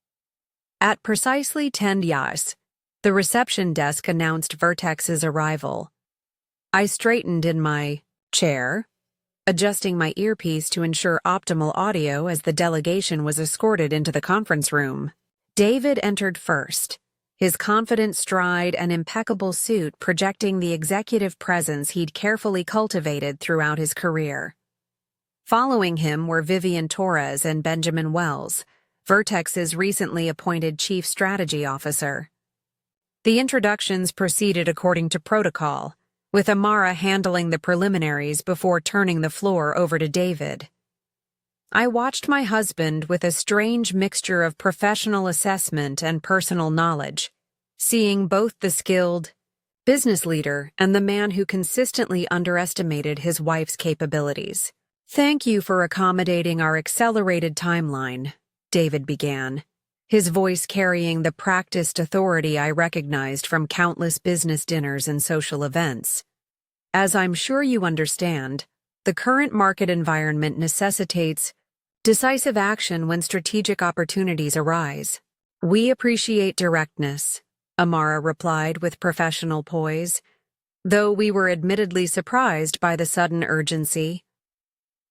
At precisely 10 yas, the reception desk announced Vertex's arrival. I straightened in my chair, adjusting my earpiece to ensure optimal audio as the delegation was escorted into the conference room. David entered first, his confident stride and impeccable suit projecting the executive presence he'd carefully cultivated throughout his career. Following him were Vivian Torres and Benjamin Wells, Vertex's recently appointed Chief Strategy Officer. The introductions proceeded according to protocol, with Amara handling the preliminaries before turning the floor over to David. I watched my husband with a strange mixture of professional assessment and personal knowledge, seeing both the skilled business leader and the man who consistently underestimated his wife's capabilities. Thank you for accommodating our accelerated timeline, David began, his voice carrying the practiced authority I recognized from countless business dinners and social events. As I'm sure you understand, the current market environment necessitates decisive action when strategic opportunities arise. We appreciate directness, Amara replied with professional poise, though we were admittedly surprised by the sudden urgency.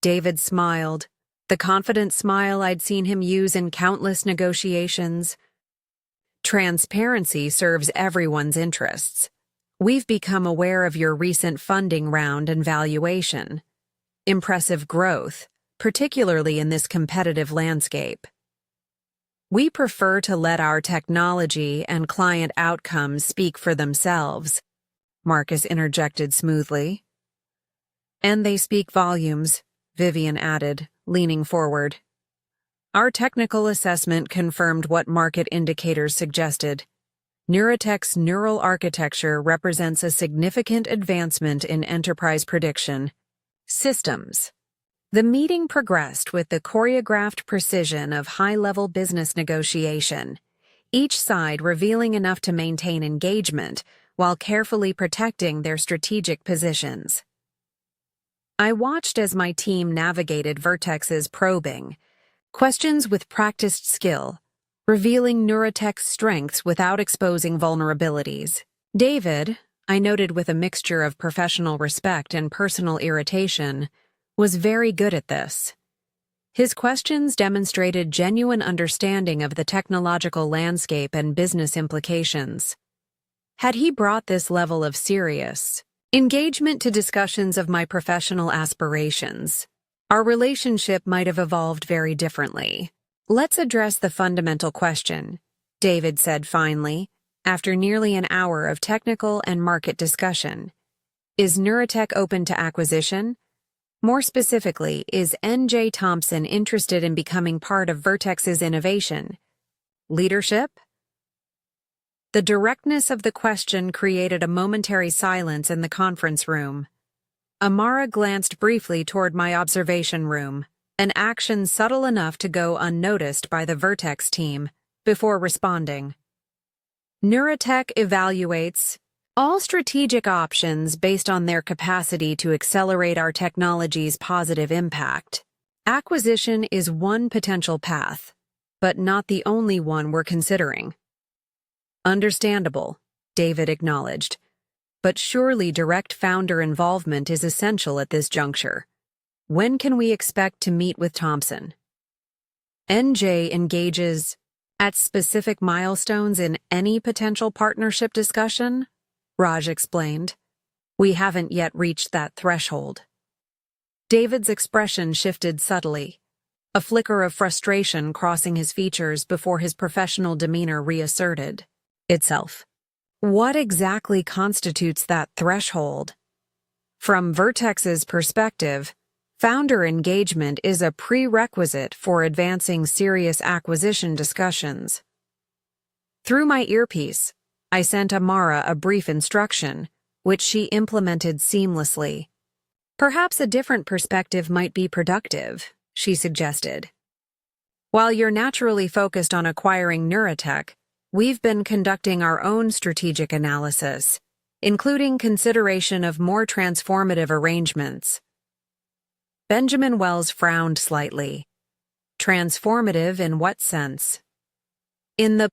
David smiled, the confident smile I'd seen him use in countless negotiations. Transparency serves everyone's interests. We've become aware of your recent funding round and valuation. Impressive growth, particularly in this competitive landscape. We prefer to let our technology and client outcomes speak for themselves, Marcus interjected smoothly. And they speak volumes, Vivian added, leaning forward. Our technical assessment confirmed what market indicators suggested. Neurotech's neural architecture represents a significant advancement in enterprise prediction systems. The meeting progressed with the choreographed precision of high-level business negotiation, each side revealing enough to maintain engagement while carefully protecting their strategic positions. I watched as my team navigated Vertex's probing questions with practiced skill, revealing Neurotech's strengths without exposing vulnerabilities. David, I noted with a mixture of professional respect and personal irritation, was very good at this. His questions demonstrated genuine understanding of the technological landscape and business implications. Had he brought this level of serious engagement to discussions of my professional aspirations, our relationship might have evolved very differently. Let's address the fundamental question, David said finally, after nearly an hour of technical and market discussion. Is Neurotech open to acquisition? More specifically, is N.J. Thompson interested in becoming part of Vertex's innovation leadership? The directness of the question created a momentary silence in the conference room. Amara glanced briefly toward my observation room, an action subtle enough to go unnoticed by the Vertex team, before responding. Neurotech evaluates all strategic options based on their capacity to accelerate our technology's positive impact. Acquisition is one potential path, but not the only one we're considering. Understandable, David acknowledged, but surely direct founder involvement is essential at this juncture. When can we expect to meet with Thompson? NJ engages at specific milestones in any potential partnership discussion, Raj explained. We haven't yet reached that threshold. David's expression shifted subtly, a flicker of frustration crossing his features before his professional demeanor reasserted itself. What exactly constitutes that threshold? From Vertex's perspective, founder engagement is a prerequisite for advancing serious acquisition discussions. Through my earpiece, I sent Amara a brief instruction, which she implemented seamlessly. Perhaps a different perspective might be productive, she suggested. While you're naturally focused on acquiring Neurotech, we've been conducting our own strategic analysis, including consideration of more transformative arrangements. Benjamin Wells frowned slightly. Transformative in what sense? In the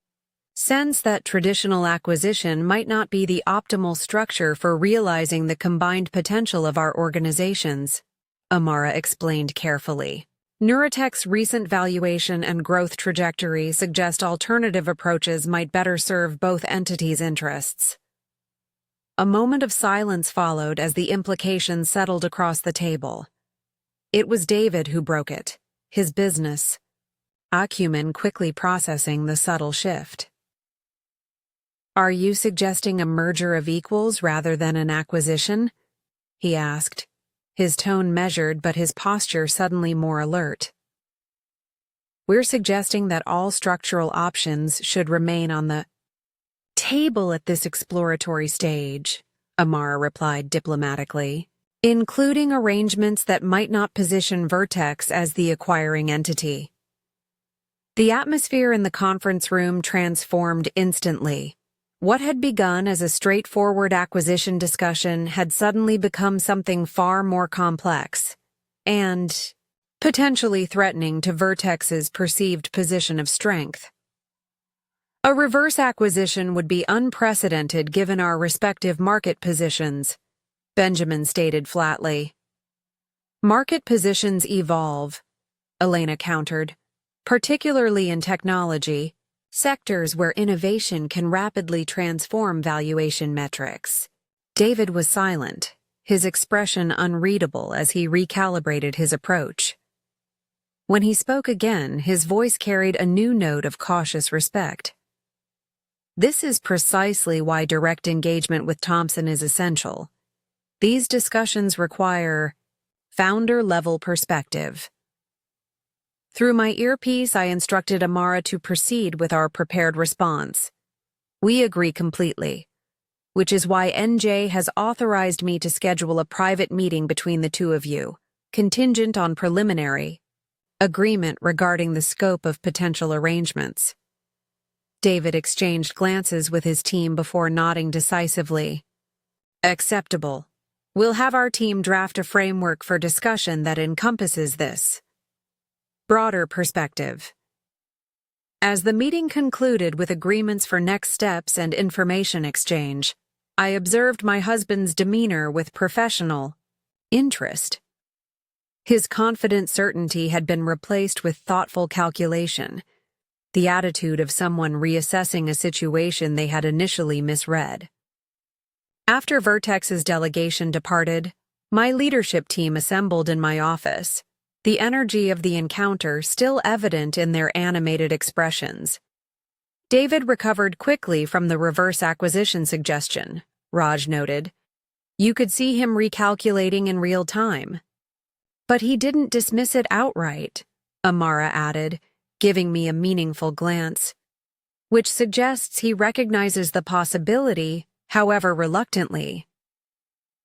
sense that traditional acquisition might not be the optimal structure for realizing the combined potential of our organizations, Amara explained carefully. Neurotech's recent valuation and growth trajectory suggest alternative approaches might better serve both entities' interests. A moment of silence followed as the implications settled across the table. It was David who broke it, his business acumen quickly processing the subtle shift. Are you suggesting a merger of equals rather than an acquisition? He asked, his tone measured but his posture suddenly more alert. We're suggesting that all structural options should remain on the table at this exploratory stage, Amara replied diplomatically, including arrangements that might not position Vertex as the acquiring entity. The atmosphere in the conference room transformed instantly. What had begun as a straightforward acquisition discussion had suddenly become something far more complex and potentially threatening to Vertex's perceived position of strength. A reverse acquisition would be unprecedented given our respective market positions, Benjamin stated flatly. Market positions evolve, Elena countered, particularly in technology, sectors where innovation can rapidly transform valuation metrics. David was silent, his expression unreadable as he recalibrated his approach. When he spoke again, his voice carried a new note of cautious respect. This is precisely why direct engagement with Thompson is essential. These discussions require founder-level perspective. Through my earpiece, I instructed Amara to proceed with our prepared response. We agree completely, which is why NJ has authorized me to schedule a private meeting between the two of you, contingent on preliminary agreement regarding the scope of potential arrangements. David exchanged glances with his team before nodding decisively. Acceptable. We'll have our team draft a framework for discussion that encompasses this broader perspective. As the meeting concluded with agreements for next steps and information exchange, I observed my husband's demeanor with professional interest. His confident certainty had been replaced with thoughtful calculation, the attitude of someone reassessing a situation they had initially misread. After Vertex's delegation departed, my leadership team assembled in my office, the energy of the encounter still evident in their animated expressions. David recovered quickly from the reverse acquisition suggestion, Raj noted. You could see him recalculating in real time. But he didn't dismiss it outright, Amara added, giving me a meaningful glance, which suggests he recognizes the possibility, however reluctantly.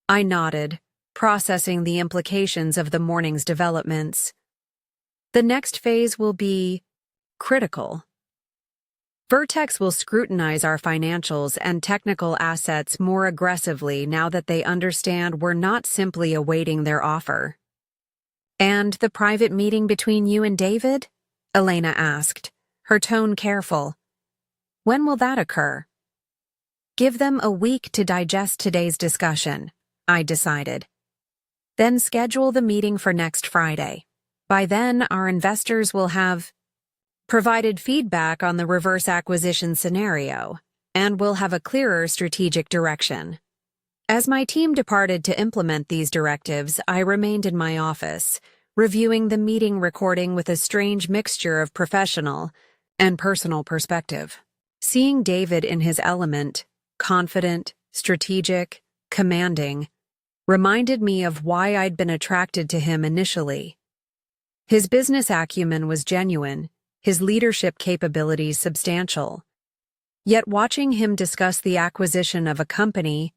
I nodded, processing the implications of the morning's developments. The next phase will be critical. Vertex will scrutinize our financials and technical assets more aggressively now that they understand we're not simply awaiting their offer. And the private meeting between you and David? Elena asked, her tone careful. When will that occur? Give them a week to digest today's discussion, I decided. Then schedule the meeting for next Friday. By then, our investors will have provided feedback on the reverse acquisition scenario, and will have a clearer strategic direction. As my team departed to implement these directives, I remained in my office, reviewing the meeting recording with a strange mixture of professional and personal perspective. Seeing David in his element, confident, strategic, commanding, reminded me of why I'd been attracted to him initially. His business acumen was genuine, his leadership capabilities substantial. Yet watching him discuss the acquisition of a company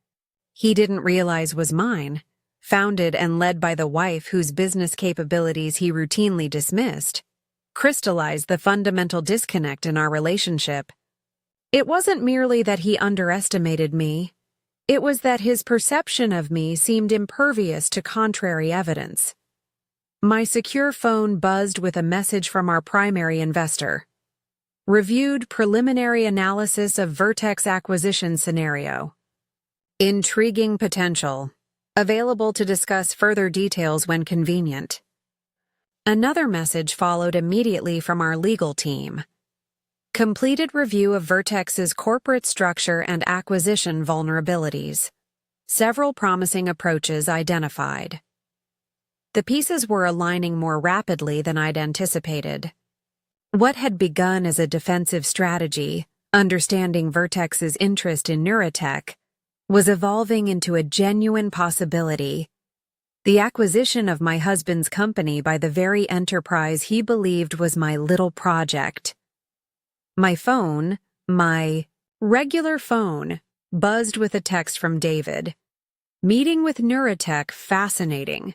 he didn't realize was mine, founded and led by the wife whose business capabilities he routinely dismissed, crystallized the fundamental disconnect in our relationship. It wasn't merely that he underestimated me. It was that his perception of me seemed impervious to contrary evidence. My secure phone buzzed with a message from our primary investor. Reviewed preliminary analysis of Vertex acquisition scenario. Intriguing potential. Available to discuss further details when convenient. Another message followed immediately from our legal team. Completed review of Vertex's corporate structure and acquisition vulnerabilities. Several promising approaches identified. The pieces were aligning more rapidly than I'd anticipated. What had begun as a defensive strategy, understanding Vertex's interest in neurotech, was evolving into a genuine possibility. The acquisition of my husband's company by the very enterprise he believed was my little project. My phone, my regular phone, buzzed with a text from David. Meeting with neurotech fascinating.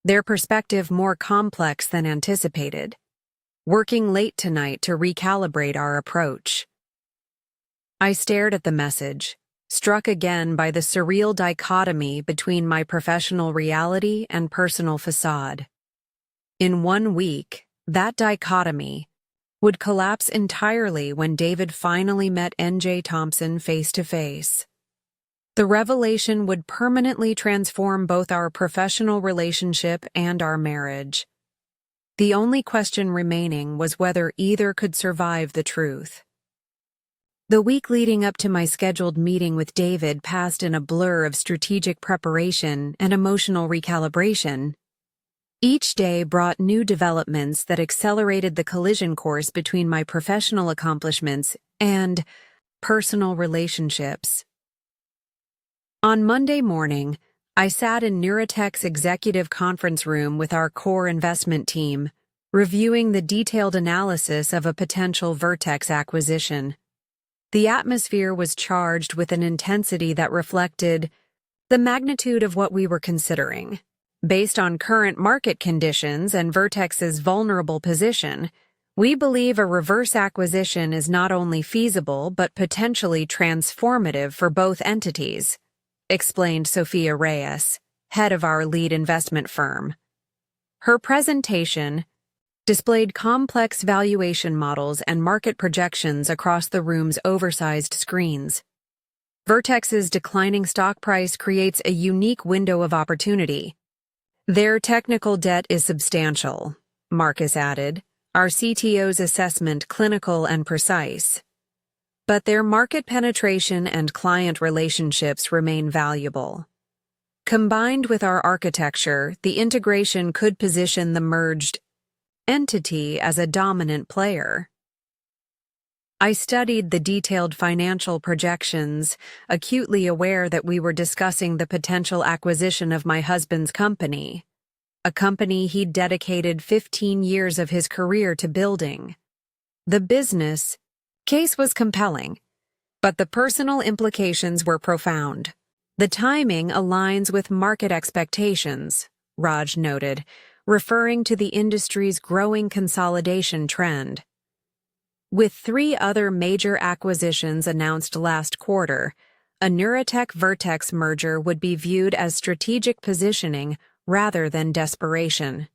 Their perspective more complex than anticipated. Working late tonight to recalibrate our approach. I stared at the message, struck again by the surreal dichotomy between my professional reality and personal facade. In 1 week, that dichotomy would collapse entirely when David finally met N.J. Thompson face to face. The revelation would permanently transform both our professional relationship and our marriage. The only question remaining was whether either could survive the truth. The week leading up to my scheduled meeting with David passed in a blur of strategic preparation and emotional recalibration. Each day brought new developments that accelerated the collision course between my professional accomplishments and personal relationships. On Monday morning, I sat in Neurotech's executive conference room with our core investment team, reviewing the detailed analysis of a potential Vertex acquisition. The atmosphere was charged with an intensity that reflected the magnitude of what we were considering. Based on current market conditions and Vertex's vulnerable position, we believe a reverse acquisition is not only feasible but potentially transformative for both entities, explained Sophia Reyes, head of our lead investment firm. Her presentation displayed complex valuation models and market projections across the room's oversized screens. Vertex's declining stock price creates a unique window of opportunity. Their technical debt is substantial, Marcus added, our CTO's assessment clinical and precise. But their market penetration and client relationships remain valuable. Combined with our architecture, the integration could position the merged entity as a dominant player. I studied the detailed financial projections, acutely aware that we were discussing the potential acquisition of my husband's company, a company he'd dedicated 15 years of his career to building. The business case was compelling, but the personal implications were profound. The timing aligns with market expectations, Raj noted, referring to the industry's growing consolidation trend. With 3 other major acquisitions announced last quarter, a Neurotech-Vertex merger would be viewed as strategic positioning rather than desperation.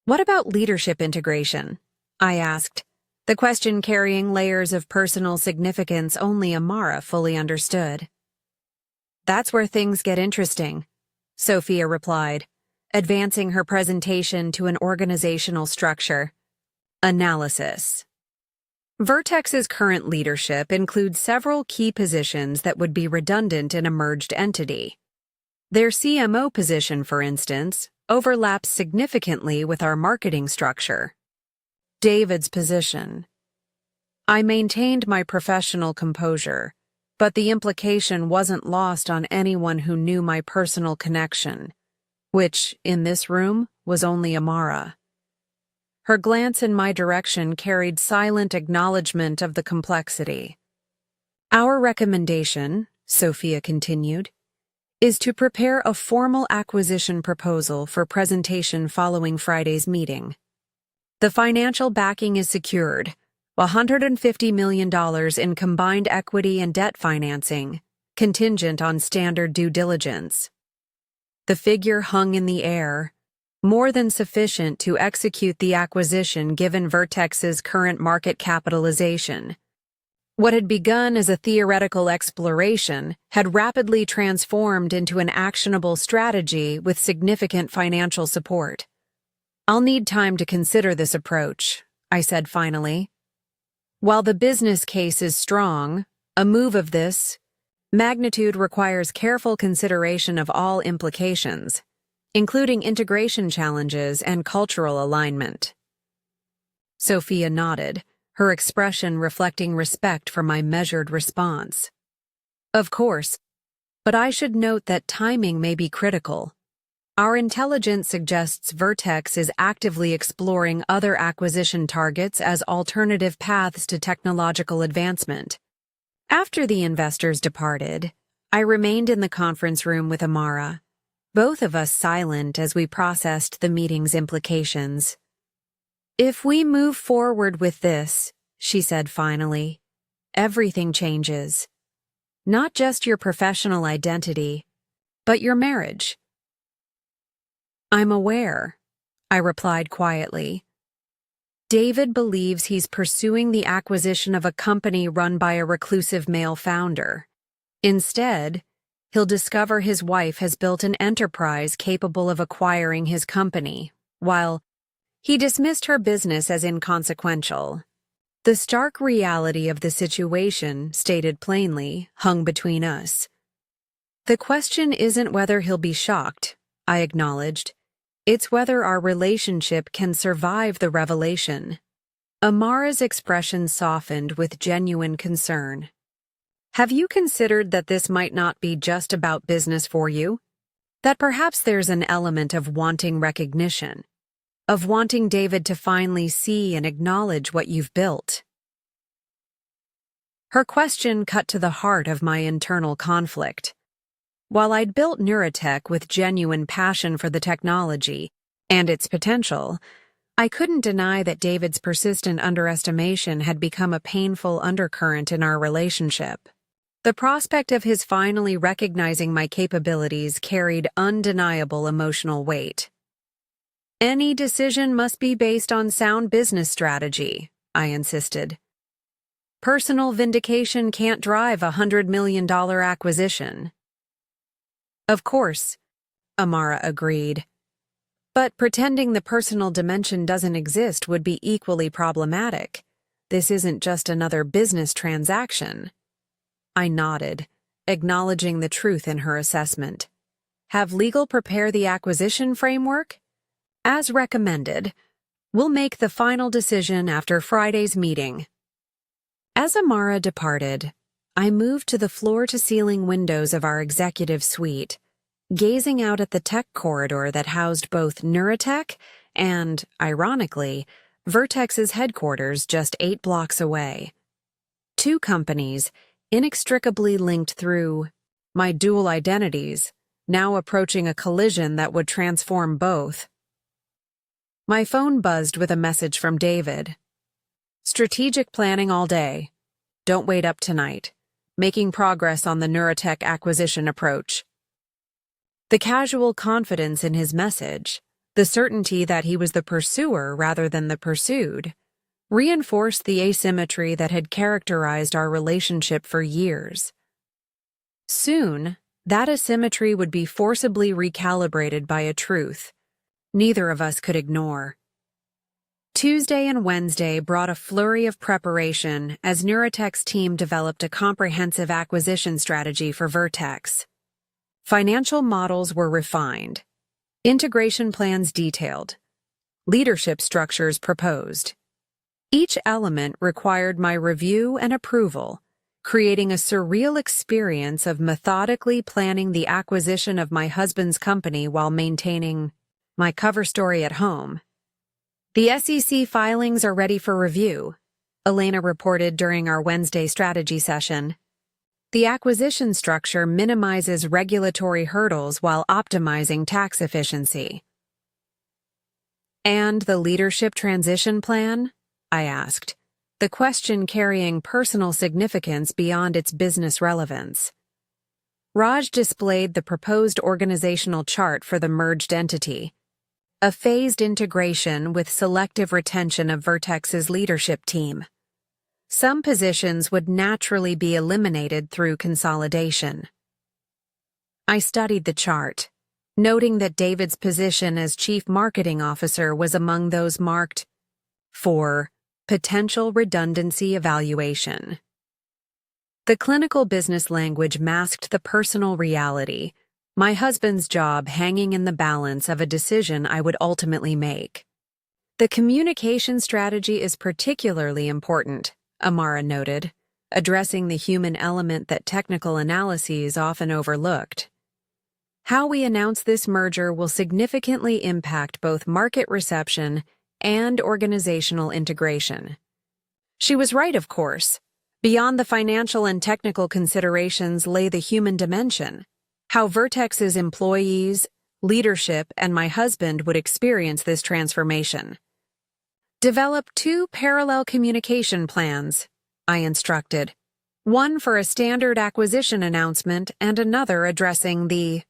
What about leadership integration? I asked, the question carrying layers of personal significance only Amara fully understood. That's where things get interesting, Sophia replied, advancing her presentation to an organizational structure. Analysis. Vertex's current leadership includes several key positions that would be redundant in a merged entity. Their CMO position, for instance, overlaps significantly with our marketing structure. David's position. I maintained my professional composure, but the implication wasn't lost on anyone who knew my personal connection, which, in this room, was only Amara. Her glance in my direction carried silent acknowledgement of the complexity. Our recommendation, Sophia continued, is to prepare a formal acquisition proposal for presentation following Friday's meeting. The financial backing is secured, $150 million in combined equity and debt financing, contingent on standard due diligence. The figure hung in the air, more than sufficient to execute the acquisition given Vertex's current market capitalization. What had begun as a theoretical exploration had rapidly transformed into an actionable strategy with significant financial support. I'll need time to consider this approach, I said finally. While the business case is strong, a move of this magnitude requires careful consideration of all implications, including integration challenges and cultural alignment. Sophia nodded, her expression reflecting respect for my measured response. Of course, but I should note that timing may be critical. Our intelligence suggests Vertex is actively exploring other acquisition targets as alternative paths to technological advancement. After the investors departed, I remained in the conference room with Amara, both of us silent as we processed the meeting's implications. If we move forward with this, she said finally, everything changes. Not just your professional identity, but your marriage. I'm aware, I replied quietly. David believes he's pursuing the acquisition of a company run by a reclusive male founder. Instead, he'll discover his wife has built an enterprise capable of acquiring his company, while he dismissed her business as inconsequential. The stark reality of the situation, stated plainly, hung between us. The question isn't whether he'll be shocked, I acknowledged. It's whether our relationship can survive the revelation. Amara's expression softened with genuine concern. Have you considered that this might not be just about business for you? That perhaps there's an element of wanting recognition, of wanting David to finally see and acknowledge what you've built? Her question cut to the heart of my internal conflict. While I'd built Neurotech with genuine passion for the technology and its potential, I couldn't deny that David's persistent underestimation had become a painful undercurrent in our relationship. The prospect of his finally recognizing my capabilities carried undeniable emotional weight. "Any decision must be based on sound business strategy," I insisted. "Personal vindication can't drive a $100 million acquisition." "Of course," Amara agreed. "But pretending the personal dimension doesn't exist would be equally problematic. This isn't just another business transaction." I nodded, acknowledging the truth in her assessment. "Have legal prepare the acquisition framework? As recommended. We'll make the final decision after Friday's meeting." As Amara departed, I moved to the floor-to-ceiling windows of our executive suite, gazing out at the tech corridor that housed both Neurotech and, ironically, Vertex's headquarters just 8 blocks away. Two companies, inextricably linked through my dual identities, now approaching a collision that would transform both. My phone buzzed with a message from David. "Strategic planning all day. Don't wait up tonight. Making progress on the Neurotech acquisition approach." The casual confidence in his message, the certainty that he was the pursuer rather than the pursued, reinforced the asymmetry that had characterized our relationship for years. Soon, that asymmetry would be forcibly recalibrated by a truth neither of us could ignore. Tuesday and Wednesday brought a flurry of preparation as Neurotech's team developed a comprehensive acquisition strategy for Vertex. Financial models were refined, integration plans detailed, leadership structures proposed. Each element required my review and approval, creating a surreal experience of methodically planning the acquisition of my husband's company while maintaining my cover story at home. "The SEC filings are ready for review," Elena reported during our Wednesday strategy session. "The acquisition structure minimizes regulatory hurdles while optimizing tax efficiency." "And the leadership transition plan?" I asked, the question carrying personal significance beyond its business relevance. Raj displayed the proposed organizational chart for the merged entity, a phased integration with selective retention of Vertex's leadership team. Some positions would naturally be eliminated through consolidation. I studied the chart, noting that David's position as Chief Marketing Officer was among those marked for potential redundancy evaluation. The clinical business language masked the personal reality, my husband's job hanging in the balance of a decision I would ultimately make. "The communication strategy is particularly important," Amara noted, addressing the human element that technical analyses often overlooked. "How we announce this merger will significantly impact both market reception and organizational integration." She was right, of course. Beyond the financial and technical considerations lay the human dimension. How Vertex's employees, leadership, and my husband would experience this transformation. "Develop 2 parallel communication plans," I instructed. "One for a standard acquisition announcement and another addressing the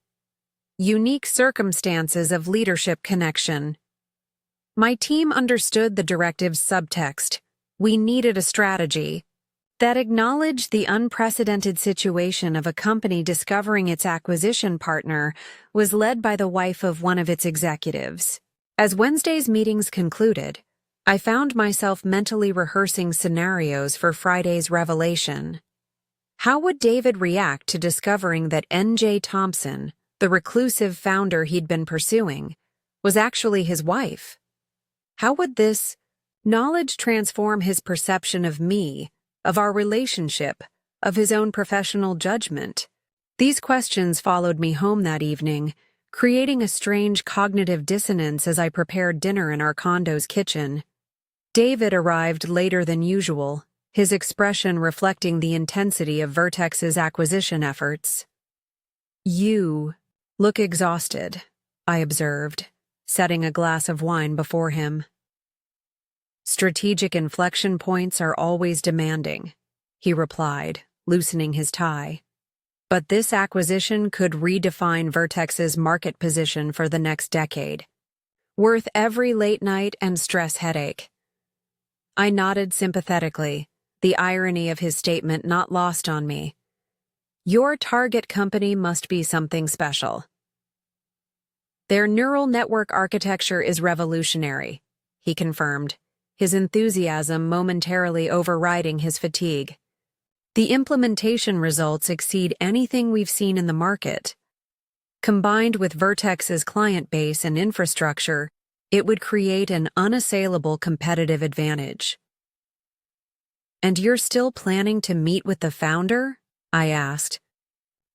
unique circumstances of leadership connection." My team understood the directive's subtext. We needed a strategy that acknowledged the unprecedented situation of a company discovering its acquisition partner was led by the wife of one of its executives. As Wednesday's meetings concluded, I found myself mentally rehearsing scenarios for Friday's revelation. How would David react to discovering that N.J. Thompson, the reclusive founder he'd been pursuing, was actually his wife? How would this knowledge transform his perception of me, of our relationship, of his own professional judgment? These questions followed me home that evening, creating a strange cognitive dissonance as I prepared dinner in our condo's kitchen. David arrived later than usual, his expression reflecting the intensity of Vertex's acquisition efforts. "You look exhausted," I observed, setting a glass of wine before him. "Strategic inflection points are always demanding," he replied, loosening his tie. "But this acquisition could redefine Vertex's market position for the next decade. Worth every late night and stress headache." I nodded sympathetically, the irony of his statement not lost on me. "Your target company must be something special." "Their neural network architecture is revolutionary," he confirmed, his enthusiasm momentarily overriding his fatigue. "The implementation results exceed anything we've seen in the market. Combined with Vertex's client base and infrastructure, it would create an unassailable competitive advantage." "And you're still planning to meet with the founder?" I asked,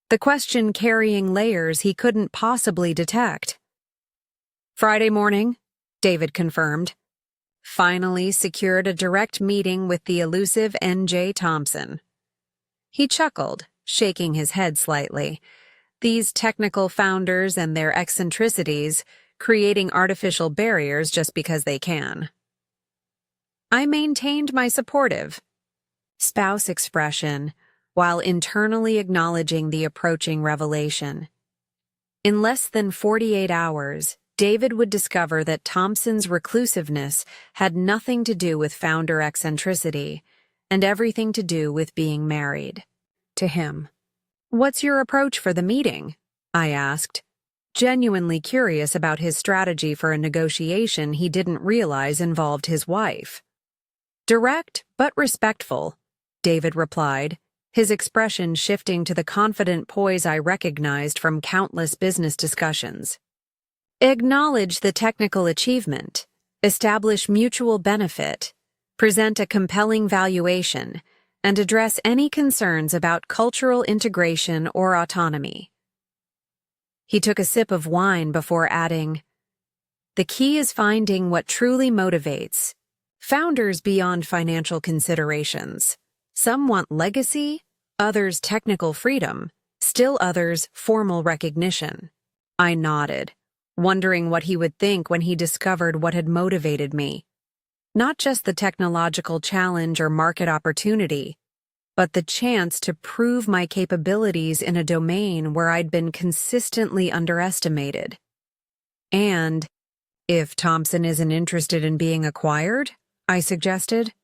the question carrying layers he couldn't possibly detect. "Friday morning," David confirmed. "Finally secured a direct meeting with the elusive N.J. Thompson." He chuckled, shaking his head slightly. These technical founders and their eccentricities, creating artificial barriers just because they can. I maintained my supportive spouse expression while internally acknowledging the approaching revelation. In less than 48 hours, David would discover that Thompson's reclusiveness had nothing to do with founder eccentricity and everything to do with being married to him. "What's your approach for the meeting?" I asked, genuinely curious about his strategy for a negotiation he didn't realize involved his wife. "Direct but respectful," David replied, his expression shifting to the confident poise I recognized from countless business discussions. "Acknowledge the technical achievement, establish mutual benefit, present a compelling valuation, and address any concerns about cultural integration or autonomy." He took a sip of wine before adding, "The key is finding what truly motivates founders beyond financial considerations. Some want legacy, others technical freedom, still others formal recognition." I nodded, wondering what he would think when he discovered what had motivated me. Not just the technological challenge or market opportunity, but the chance to prove my capabilities in a domain where I'd been consistently underestimated. "And if Thompson isn't interested in being acquired?" I suggested.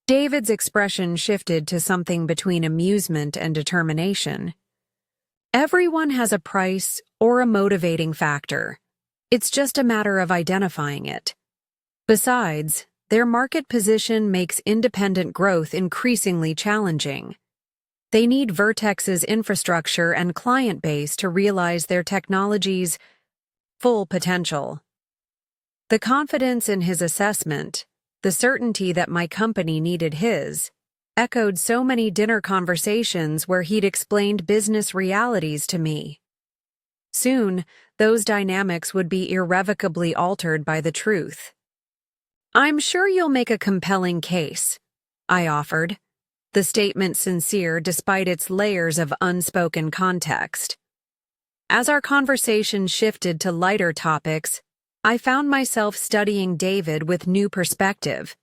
David's expression shifted to something between amusement and determination. "Everyone has a price or a motivating factor. It's just a matter of identifying it. Besides, their market position makes independent growth increasingly challenging. They need Vertex's infrastructure and client base to realize their technology's full potential." The confidence in his assessment, the certainty that my company needed his, echoed so many dinner conversations where he'd explained business realities to me. Soon, those dynamics would be irrevocably altered by the truth. "I'm sure you'll make a compelling case," I offered, the statement sincere despite its layers of unspoken context. As our conversation shifted to lighter topics, I found myself studying David with new perspective,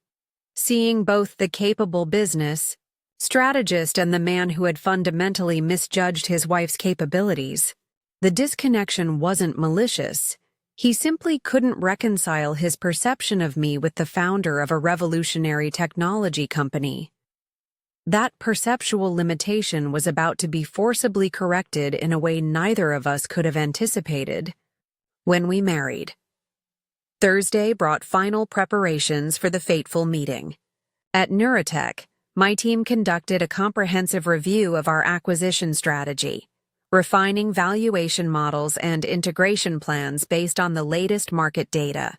seeing both the capable business strategist and the man who had fundamentally misjudged his wife's capabilities. The disconnection wasn't malicious. He simply couldn't reconcile his perception of me with the founder of a revolutionary technology company. That perceptual limitation was about to be forcibly corrected in a way neither of us could have anticipated when we married. Thursday brought final preparations for the fateful meeting. At Neurotech, my team conducted a comprehensive review of our acquisition strategy, refining valuation models and integration plans based on the latest market data.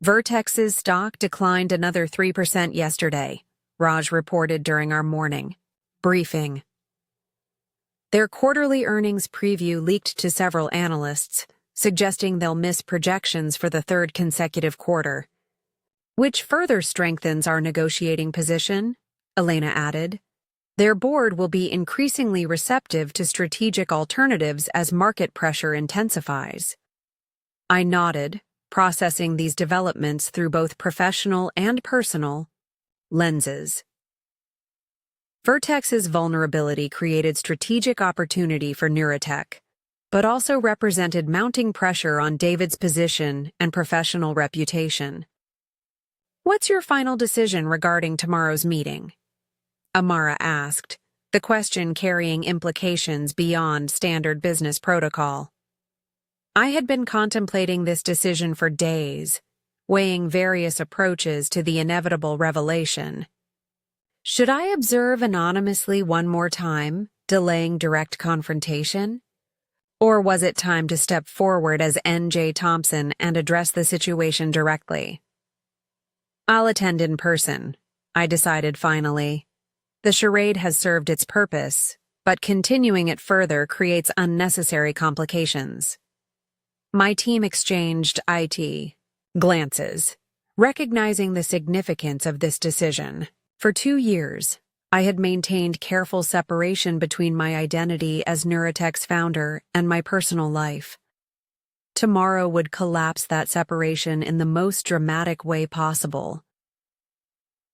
Vertex's stock declined another 3% yesterday, Raj reported during our morning briefing. Their quarterly earnings preview leaked to several analysts, suggesting they'll miss projections for the third consecutive quarter. "Which further strengthens our negotiating position," Elena added. Their board will be increasingly receptive to strategic alternatives as market pressure intensifies. I nodded, processing these developments through both professional and personal lenses. Vertex's vulnerability created strategic opportunity for Neurotech, but also represented mounting pressure on David's position and professional reputation. "What's your final decision regarding tomorrow's meeting?" Amara asked, the question carrying implications beyond standard business protocol. I had been contemplating this decision for days, weighing various approaches to the inevitable revelation. Should I observe anonymously one more time, delaying direct confrontation? Or was it time to step forward as N.J. Thompson and address the situation directly? "I'll attend in person," I decided finally. The charade has served its purpose, but continuing it further creates unnecessary complications. My team exchanged IT glances, recognizing the significance of this decision. For 2 years, I had maintained careful separation between my identity as Neurotech's founder and my personal life. Tomorrow would collapse that separation in the most dramatic way possible.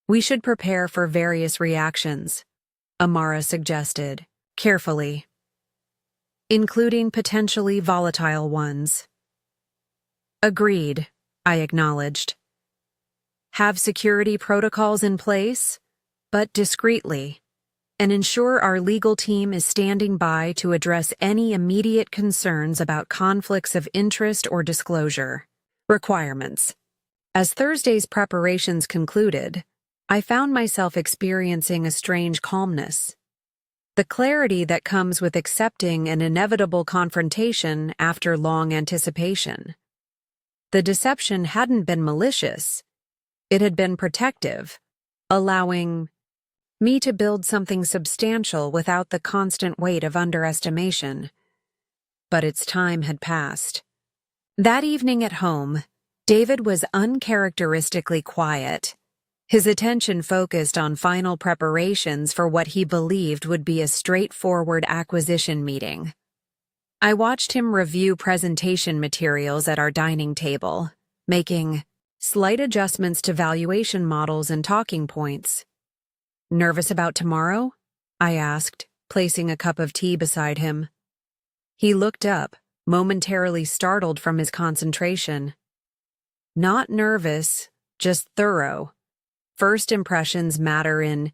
"We should prepare for various reactions," Amara suggested, carefully, "including potentially volatile ones." "Agreed," I acknowledged. "Have security protocols in place, but discreetly, and ensure our legal team is standing by to address any immediate concerns about conflicts of interest or disclosure." Requirements. As Thursday's preparations concluded, I found myself experiencing a strange calmness. The clarity that comes with accepting an inevitable confrontation after long anticipation. The deception hadn't been malicious. It had been protective, allowing me to build something substantial without the constant weight of underestimation. But its time had passed. That evening at home, David was uncharacteristically quiet. His attention focused on final preparations for what he believed would be a straightforward acquisition meeting. I watched him review presentation materials at our dining table, making slight adjustments to valuation models and talking points. "Nervous about tomorrow?" I asked, placing a cup of tea beside him. He looked up, momentarily startled from his concentration. "Not nervous, just thorough. First impressions matter in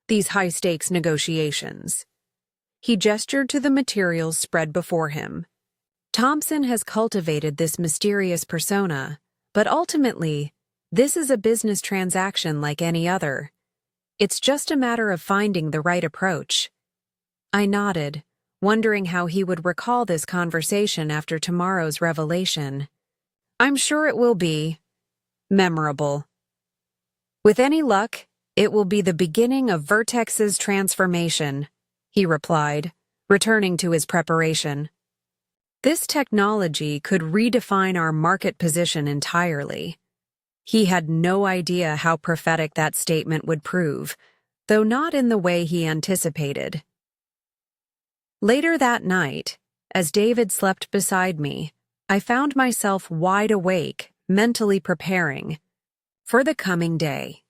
these high-stakes negotiations." He gestured to the materials spread before him. "Thompson has cultivated this mysterious persona, but ultimately, this is a business transaction like any other. It's just a matter of finding the right approach." I nodded, wondering how he would recall this conversation after tomorrow's revelation. "I'm sure it will be memorable. With any luck, it will be the beginning of Vertex's transformation," he replied, returning to his preparation. This technology could redefine our market position entirely. He had no idea how prophetic that statement would prove, though not in the way he anticipated. Later that night, as David slept beside me, I found myself wide awake, mentally preparing for the coming day.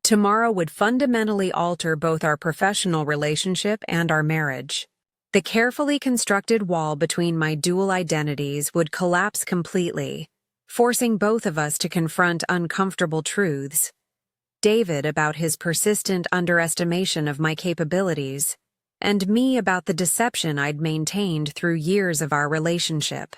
Tomorrow would fundamentally alter both our professional relationship and our marriage. The carefully constructed wall between my dual identities would collapse completely, forcing both of us to confront uncomfortable truths. David about his persistent underestimation of my capabilities, and me about the deception I'd maintained through years of our relationship.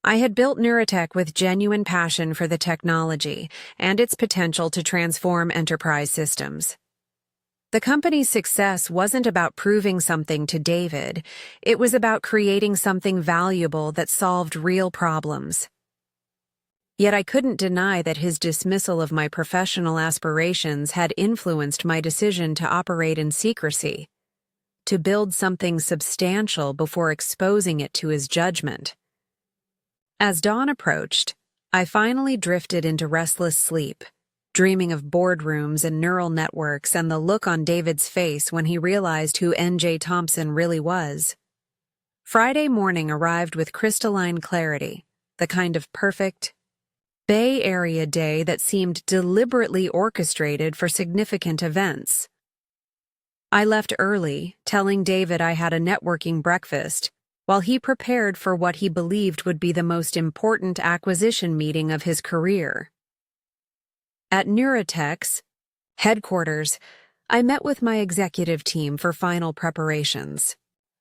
I had built Neurotech with genuine passion for the technology and its potential to transform enterprise systems. The company's success wasn't about proving something to David, it was about creating something valuable that solved real problems. Yet I couldn't deny that his dismissal of my professional aspirations had influenced my decision to operate in secrecy, to build something substantial before exposing it to his judgment. As dawn approached, I finally drifted into restless sleep, dreaming of boardrooms and neural networks and the look on David's face when he realized who N.J. Thompson really was. Friday morning arrived with crystalline clarity, the kind of perfect, Bay Area day that seemed deliberately orchestrated for significant events. I left early, telling David I had a networking breakfast, while he prepared for what he believed would be the most important acquisition meeting of his career. At Neurotech's headquarters, I met with my executive team for final preparations.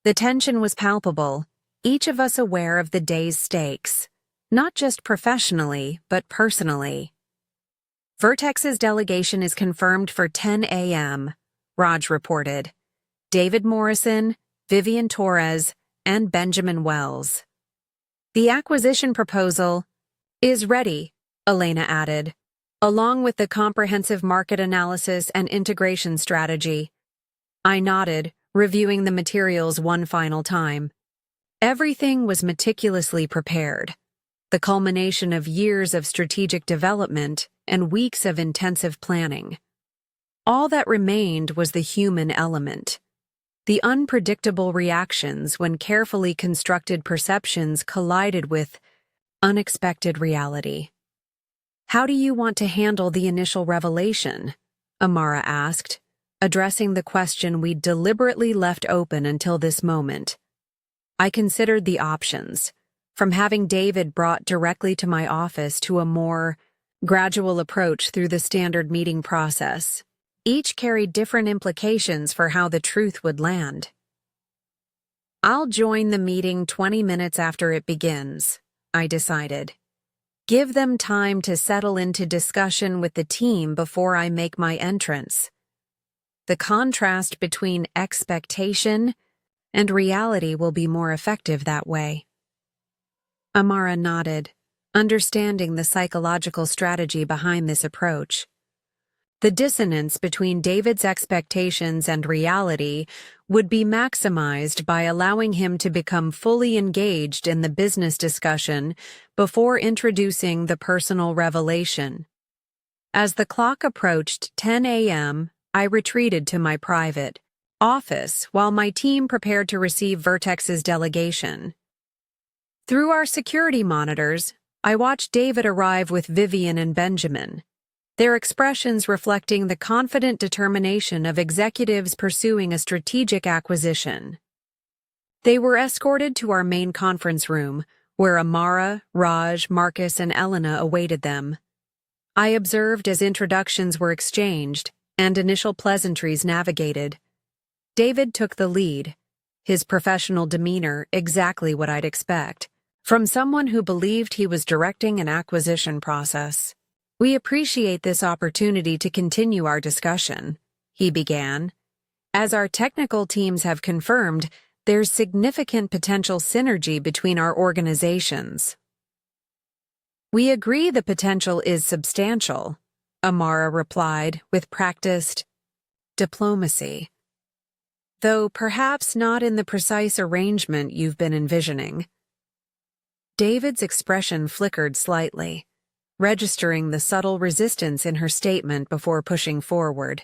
The tension was palpable, each of us aware of the day's stakes, not just professionally, but personally. Vertex's delegation is confirmed for 10 a.m., Raj reported. David Morrison, Vivian Torres, and Benjamin Wells. The acquisition proposal is ready, Elena added, along with the comprehensive market analysis and integration strategy. I nodded, reviewing the materials one final time. Everything was meticulously prepared, the culmination of years of strategic development and weeks of intensive planning. All that remained was the human element, the unpredictable reactions when carefully constructed perceptions collided with unexpected reality. How do you want to handle the initial revelation? Amara asked, addressing the question we'd deliberately left open until this moment. I considered the options, from having David brought directly to my office to a more gradual approach through the standard meeting process. Each carried different implications for how the truth would land. I'll join the meeting 20 minutes after it begins, I decided. Give them time to settle into discussion with the team before I make my entrance. The contrast between expectation and reality will be more effective that way. Amara nodded, understanding the psychological strategy behind this approach. The dissonance between David's expectations and reality would be maximized by allowing him to become fully engaged in the business discussion before introducing the personal revelation. As the clock approached 10 a.m., I retreated to my private office while my team prepared to receive Vertex's delegation. Through our security monitors, I watched David arrive with Vivian and Benjamin, their expressions reflecting the confident determination of executives pursuing a strategic acquisition. They were escorted to our main conference room, where Amara, Raj, Marcus, and Elena awaited them. I observed as introductions were exchanged and initial pleasantries navigated. David took the lead, his professional demeanor exactly what I'd expect, from someone who believed he was directing an acquisition process. We appreciate this opportunity to continue our discussion, he began. As our technical teams have confirmed, there's significant potential synergy between our organizations. We agree the potential is substantial, Amara replied with practiced diplomacy. Though perhaps not in the precise arrangement you've been envisioning. David's expression flickered slightly, registering the subtle resistance in her statement before pushing forward.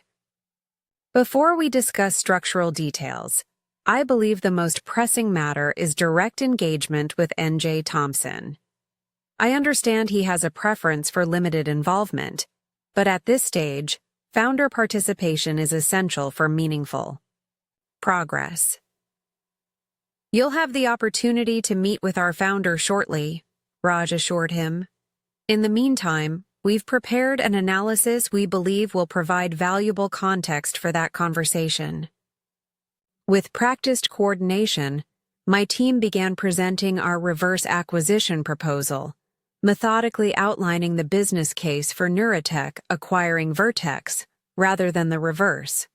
Before we discuss structural details, I believe the most pressing matter is direct engagement with N.J. Thompson. I understand he has a preference for limited involvement, but at this stage, founder participation is essential for meaningful progress. You'll have the opportunity to meet with our founder shortly, Raj assured him. In the meantime, we've prepared an analysis we believe will provide valuable context for that conversation. With practiced coordination, my team began presenting our reverse acquisition proposal, methodically outlining the business case for Neurotech acquiring Vertex rather than the reverse.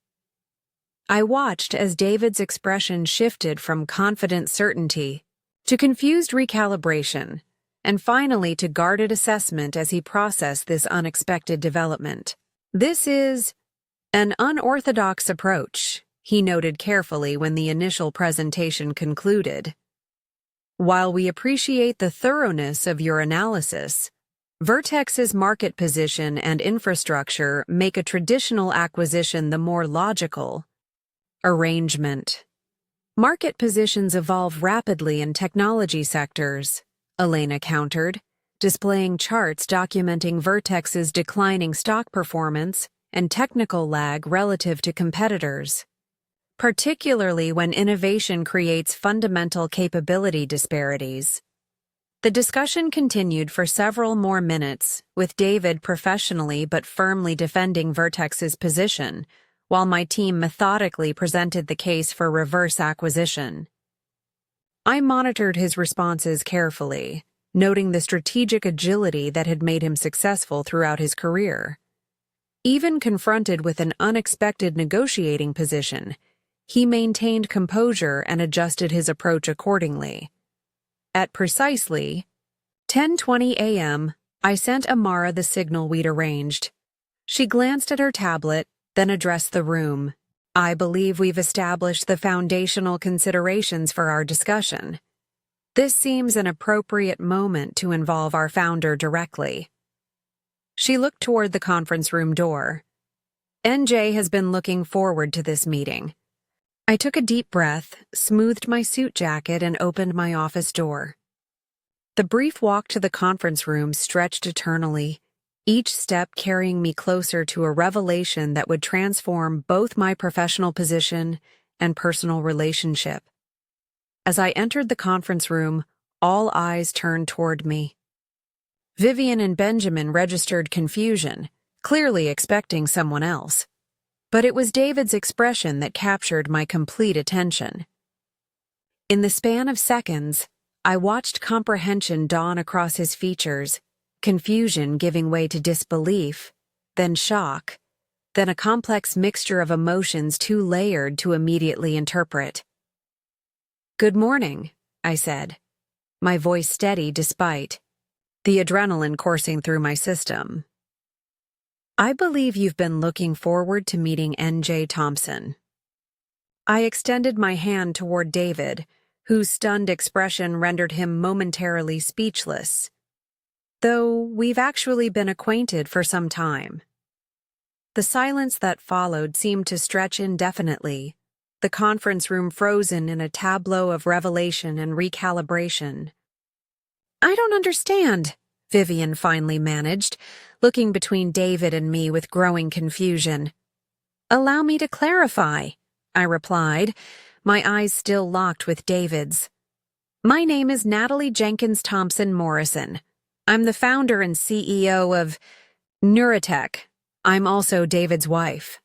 I watched as David's expression shifted from confident certainty to confused recalibration, and finally to guarded assessment as he processed this unexpected development. This is an unorthodox approach, he noted carefully when the initial presentation concluded. While we appreciate the thoroughness of your analysis, Vertex's market position and infrastructure make a traditional acquisition the more logical. Arrangement. Market positions evolve rapidly in technology sectors, Elena countered, displaying charts documenting Vertex's declining stock performance and technical lag relative to competitors, particularly when innovation creates fundamental capability disparities. The discussion continued for several more minutes, with David professionally but firmly defending Vertex's position, while my team methodically presented the case for reverse acquisition. I monitored his responses carefully, noting the strategic agility that had made him successful throughout his career. Even confronted with an unexpected negotiating position, he maintained composure and adjusted his approach accordingly. At precisely 10:20 a.m., I sent Amara the signal we'd arranged. She glanced at her tablet, then addressed the room. I believe we've established the foundational considerations for our discussion. This seems an appropriate moment to involve our founder directly. She looked toward the conference room door. NJ has been looking forward to this meeting. I took a deep breath, smoothed my suit jacket, and opened my office door. The brief walk to the conference room stretched eternally, each step carrying me closer to a revelation that would transform both my professional position and personal relationship. As I entered the conference room, all eyes turned toward me. Vivian and Benjamin registered confusion, clearly expecting someone else. But it was David's expression that captured my complete attention. In the span of seconds, I watched comprehension dawn across his features, confusion giving way to disbelief, then shock, then a complex mixture of emotions too layered to immediately interpret. "Good morning," I said, my voice steady despite the adrenaline coursing through my system. "I believe you've been looking forward to meeting N.J. Thompson." I extended my hand toward David, whose stunned expression rendered him momentarily speechless. "Though we've actually been acquainted for some time." The silence that followed seemed to stretch indefinitely, the conference room frozen in a tableau of revelation and recalibration. "I don't understand," Vivian finally managed, looking between David and me with growing confusion. "Allow me to clarify," I replied, my eyes still locked with David's. "My name is Natalie Jenkins Thompson Morrison. I'm the founder and CEO of Neurotech. I'm also David's wife."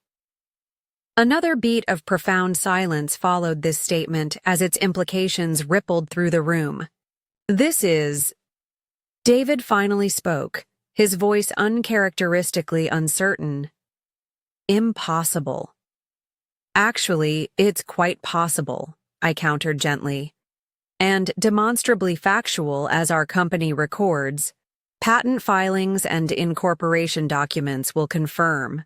Another beat of profound silence followed this statement as its implications rippled through the room. "This is..." David finally spoke, his voice uncharacteristically uncertain. "Impossible." "Actually, it's quite possible," I countered gently. "And demonstrably factual as our company records. Patent filings and incorporation documents will confirm."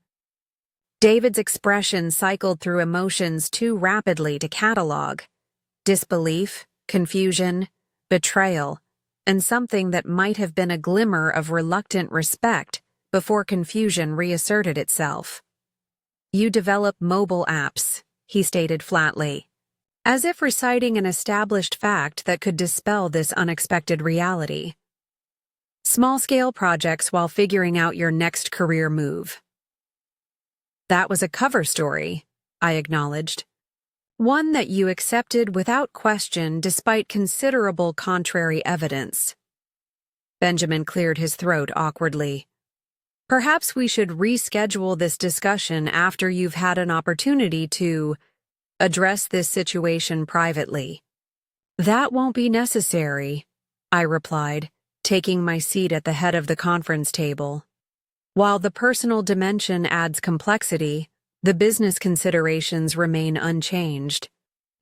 David's expression cycled through emotions too rapidly to catalog. Disbelief, confusion, betrayal, and something that might have been a glimmer of reluctant respect before confusion reasserted itself. "You develop mobile apps," he stated flatly, as if reciting an established fact that could dispel this unexpected reality. "Small-scale projects while figuring out your next career move." "That was a cover story," I acknowledged. "One that you accepted without question despite considerable contrary evidence." Benjamin cleared his throat awkwardly. "Perhaps we should reschedule this discussion after you've had an opportunity to address this situation privately." "That won't be necessary," I replied, taking my seat at the head of the conference table. "While the personal dimension adds complexity, the business considerations remain unchanged.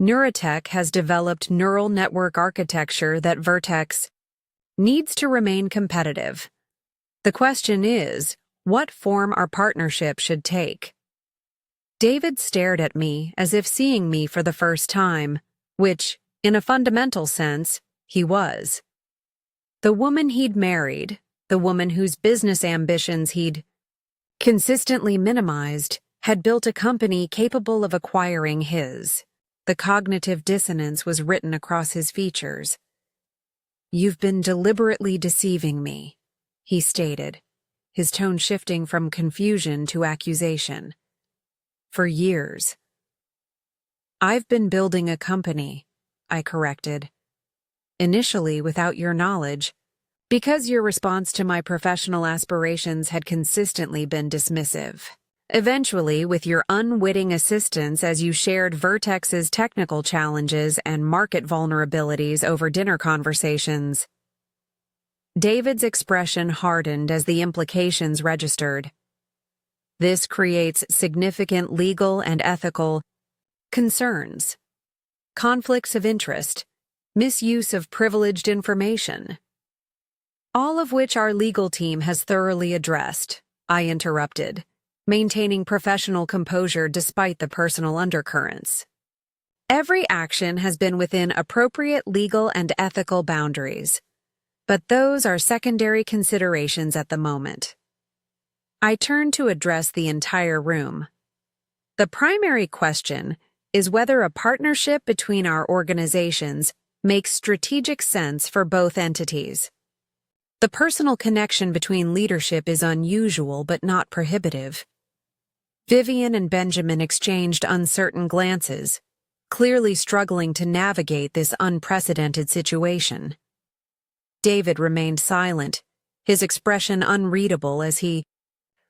Neurotech has developed neural network architecture that Vertex needs to remain competitive. The question is, what form our partnership should take." David stared at me as if seeing me for the first time, which, in a fundamental sense, he was. The woman he'd married, the woman whose business ambitions he'd consistently minimized, had built a company capable of acquiring his. The cognitive dissonance was written across his features. "You've been deliberately deceiving me," he stated, his tone shifting from confusion to accusation. "For years." "I've been building a company," I corrected. "Initially without your knowledge, because your response to my professional aspirations had consistently been dismissive. Eventually, with your unwitting assistance as you shared Vertex's technical challenges and market vulnerabilities over dinner conversations." David's expression hardened as the implications registered. "This creates significant legal and ethical concerns, conflicts of interest, misuse of privileged information, all of which our legal team has thoroughly addressed," I interrupted, maintaining professional composure despite the personal undercurrents. "Every action has been within appropriate legal and ethical boundaries, but those are secondary considerations at the moment." I turned to address the entire room. "The primary question is whether a partnership between our organizations makes strategic sense for both entities. The personal connection between leadership is unusual but not prohibitive." Vivian and Benjamin exchanged uncertain glances, clearly struggling to navigate this unprecedented situation. David remained silent, his expression unreadable as he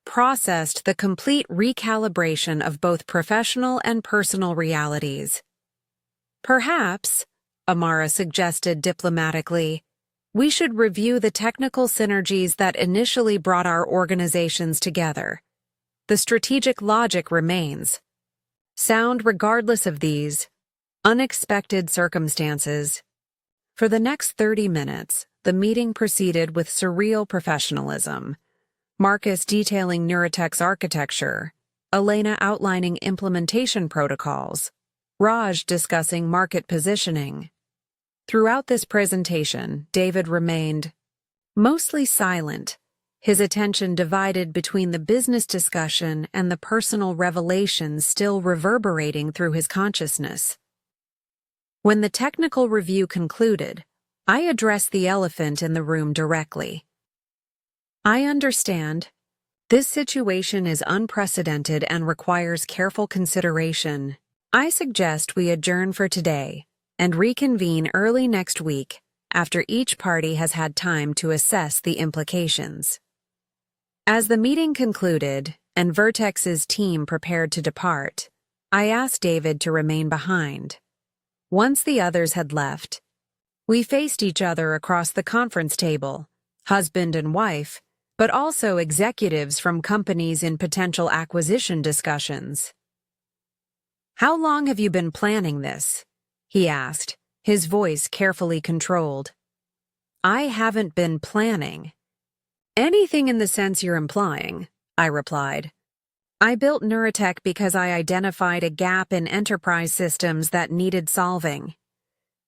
processed the complete recalibration of both professional and personal realities. "Perhaps," Amara suggested diplomatically, "we should review the technical synergies that initially brought our organizations together. The strategic logic remains sound regardless of these unexpected circumstances." For the next 30 minutes, the meeting proceeded with surreal professionalism. Marcus detailing Neurotech's architecture, Elena outlining implementation protocols, Raj discussing market positioning. Throughout this presentation, David remained mostly silent, his attention divided between the business discussion and the personal revelations still reverberating through his consciousness. When the technical review concluded, I addressed the elephant in the room directly. "I understand. This situation is unprecedented and requires careful consideration. I suggest we adjourn for today and reconvene early next week after each party has had time to assess the implications." As the meeting concluded and Vertex's team prepared to depart, I asked David to remain behind. Once the others had left, we faced each other across the conference table, husband and wife, but also executives from companies in potential acquisition discussions. "How long have you been planning this?" he asked, his voice carefully controlled. "I haven't been planning." "Anything in the sense you're implying," I replied. "I built Neurotech because I identified a gap in enterprise systems that needed solving.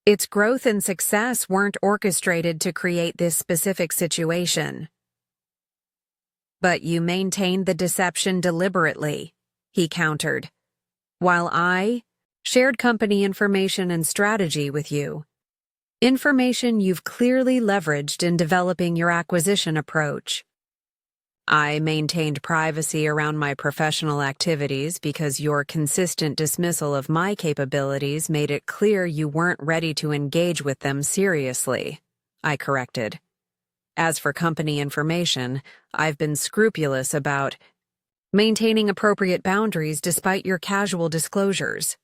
Its growth and success weren't orchestrated to create this specific situation." "But you maintained the deception deliberately," he countered, "while I shared company information and strategy with you. Information you've clearly leveraged in developing your acquisition approach. I maintained privacy around my professional activities because your consistent dismissal of my capabilities made it clear you weren't ready to engage with them seriously," I corrected. "As for company information, I've been scrupulous about maintaining appropriate boundaries despite your casual disclosures."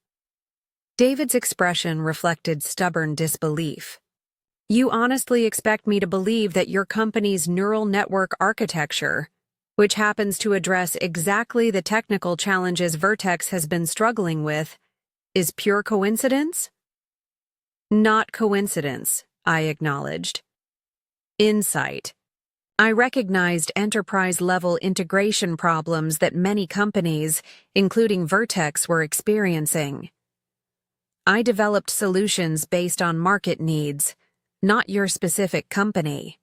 David's expression reflected stubborn disbelief. "You honestly expect me to believe that your company's neural network architecture, which happens to address exactly the technical challenges Vertex has been struggling with, is pure coincidence?" "Not coincidence," I acknowledged. "Insight. I recognized enterprise-level integration problems that many companies, including Vertex, were experiencing. I developed solutions based on market needs, not your specific company."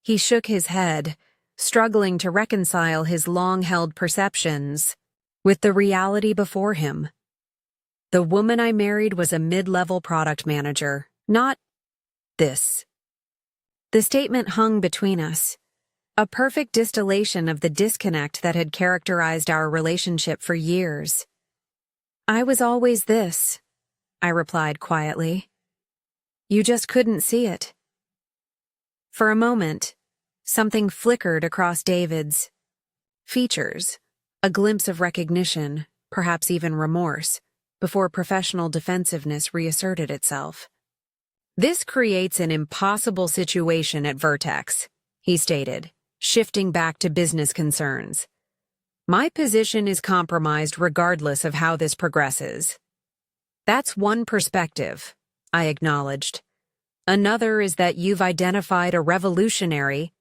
He shook his head, struggling to reconcile his long-held perceptions with the reality before him. The woman I married was a mid-level product manager, not this. The statement hung between us, a perfect distillation of the disconnect that had characterized our relationship for years. I was always this, I replied quietly. You just couldn't see it. For a moment, something flickered across David's features, a glimpse of recognition, perhaps even remorse, before professional defensiveness reasserted itself. This creates an impossible situation at Vertex, he stated, shifting back to business concerns. My position is compromised regardless of how this progresses. That's one perspective, I acknowledged. Another is that you've identified a revolutionary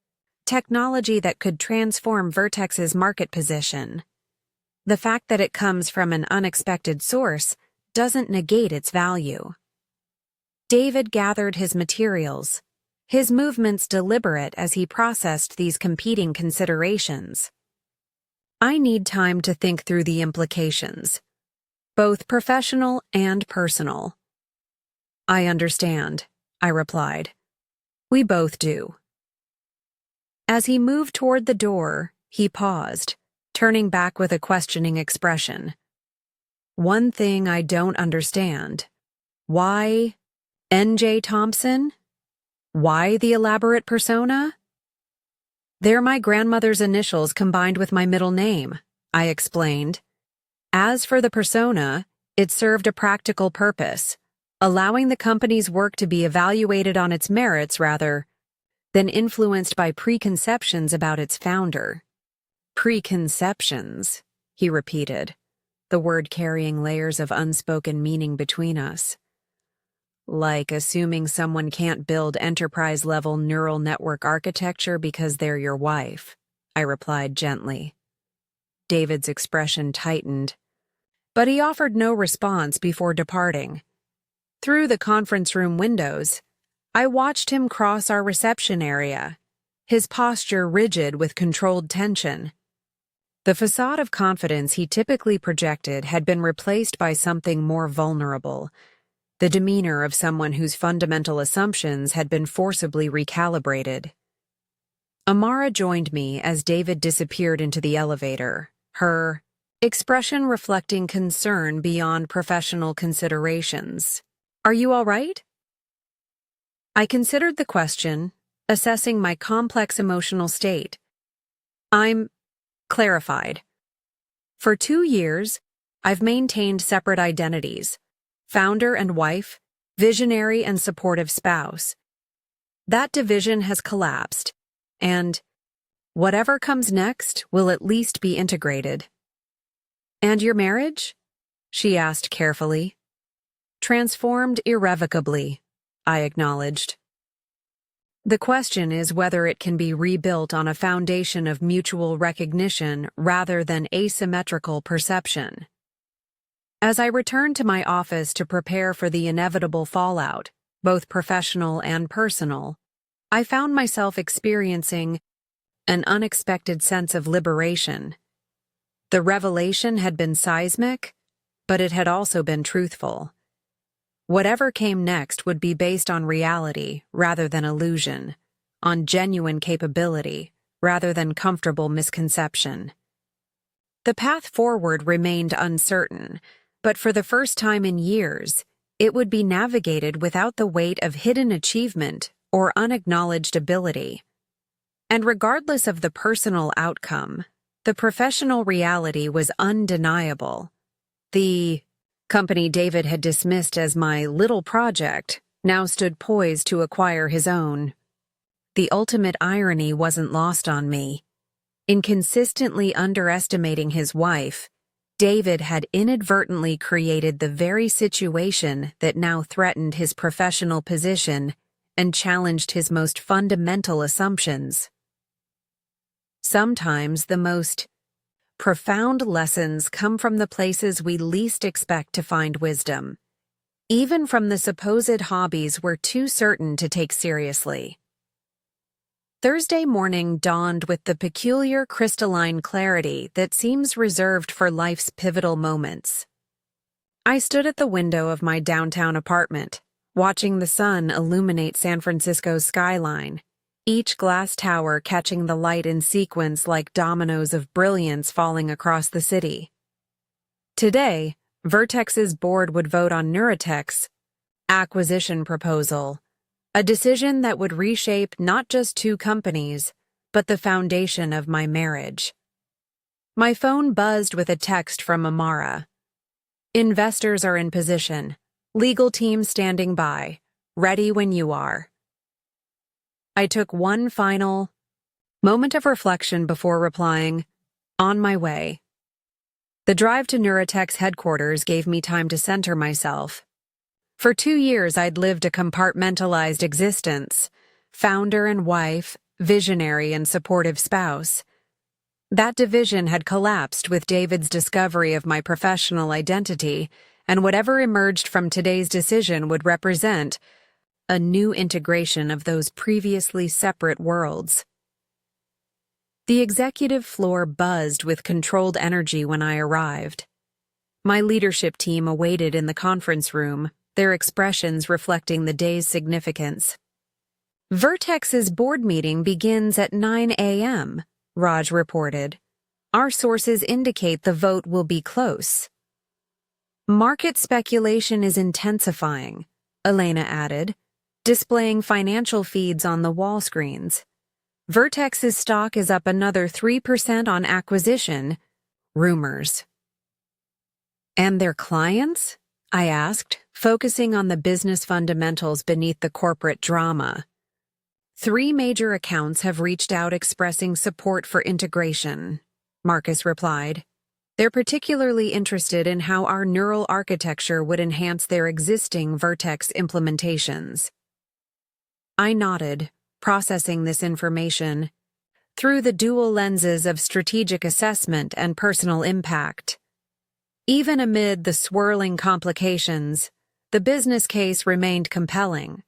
technology that could transform Vertex's market position. The fact that it comes from an unexpected source doesn't negate its value. David gathered his materials, his movements deliberate as he processed these competing considerations. I need time to think through the implications, both professional and personal. I understand, I replied. We both do. As he moved toward the door, he paused, turning back with a questioning expression. One thing I don't understand. Why N.J. Thompson? Why the elaborate persona? They're my grandmother's initials combined with my middle name, I explained. As for the persona, it served a practical purpose, allowing the company's work to be evaluated on its merits rather than influenced by preconceptions about its founder. Preconceptions, he repeated, the word carrying layers of unspoken meaning between us. Like assuming someone can't build enterprise-level neural network architecture because they're your wife, I replied gently. David's expression tightened, but he offered no response before departing. Through the conference room windows, I watched him cross our reception area, his posture rigid with controlled tension. The facade of confidence he typically projected had been replaced by something more vulnerable, the demeanor of someone whose fundamental assumptions had been forcibly recalibrated. Amara joined me as David disappeared into the elevator, her expression reflecting concern beyond professional considerations. Are you all right? I considered the question, assessing my complex emotional state. I'm clarified. For 2 years, I've maintained separate identities, founder and wife, visionary and supportive spouse. That division has collapsed, and whatever comes next will at least be integrated. And your marriage? She asked carefully. Transformed irrevocably, I acknowledged. The question is whether it can be rebuilt on a foundation of mutual recognition rather than asymmetrical perception. As I returned to my office to prepare for the inevitable fallout, both professional and personal, I found myself experiencing an unexpected sense of liberation. The revelation had been seismic, but it had also been truthful. Whatever came next would be based on reality rather than illusion, on genuine capability rather than comfortable misconception. The path forward remained uncertain, but for the first time in years, it would be navigated without the weight of hidden achievement or unacknowledged ability. And regardless of the personal outcome, the professional reality was undeniable. The company David had dismissed as my little project now stood poised to acquire his own. The ultimate irony wasn't lost on me. In consistently underestimating his wife, David had inadvertently created the very situation that now threatened his professional position and challenged his most fundamental assumptions. Sometimes the most profound lessons come from the places we least expect to find wisdom, even from the supposed hobbies we're too certain to take seriously. Thursday morning dawned with the peculiar crystalline clarity that seems reserved for life's pivotal moments. I stood at the window of my downtown apartment, watching the sun illuminate San Francisco's skyline, each glass tower catching the light in sequence like dominoes of brilliance falling across the city. Today, Vertex's board would vote on Neurotech's acquisition proposal, a decision that would reshape not just two companies, but the foundation of my marriage. My phone buzzed with a text from Amara. Investors are in position. Legal team standing by. Ready when you are. I took one final moment of reflection before replying, on my way. The drive to Neurotech's headquarters gave me time to center myself. For 2 years, I'd lived a compartmentalized existence, founder and wife, visionary and supportive spouse. That division had collapsed with David's discovery of my professional identity, and whatever emerged from today's decision would represent a new integration of those previously separate worlds. The executive floor buzzed with controlled energy when I arrived. My leadership team awaited in the conference room, their expressions reflecting the day's significance. Vertex's board meeting begins at 9 a.m., Raj reported. Our sources indicate the vote will be close. Market speculation is intensifying, Elena added, displaying financial feeds on the wall screens. Vertex's stock is up another 3% on acquisition. Rumors. And their clients? I asked, focusing on the business fundamentals beneath the corporate drama. 3 major accounts have reached out expressing support for integration, Marcus replied. They're particularly interested in how our neural architecture would enhance their existing Vertex implementations. I nodded, processing this information through the dual lenses of strategic assessment and personal impact. Even amid the swirling complications, the business case remained compelling.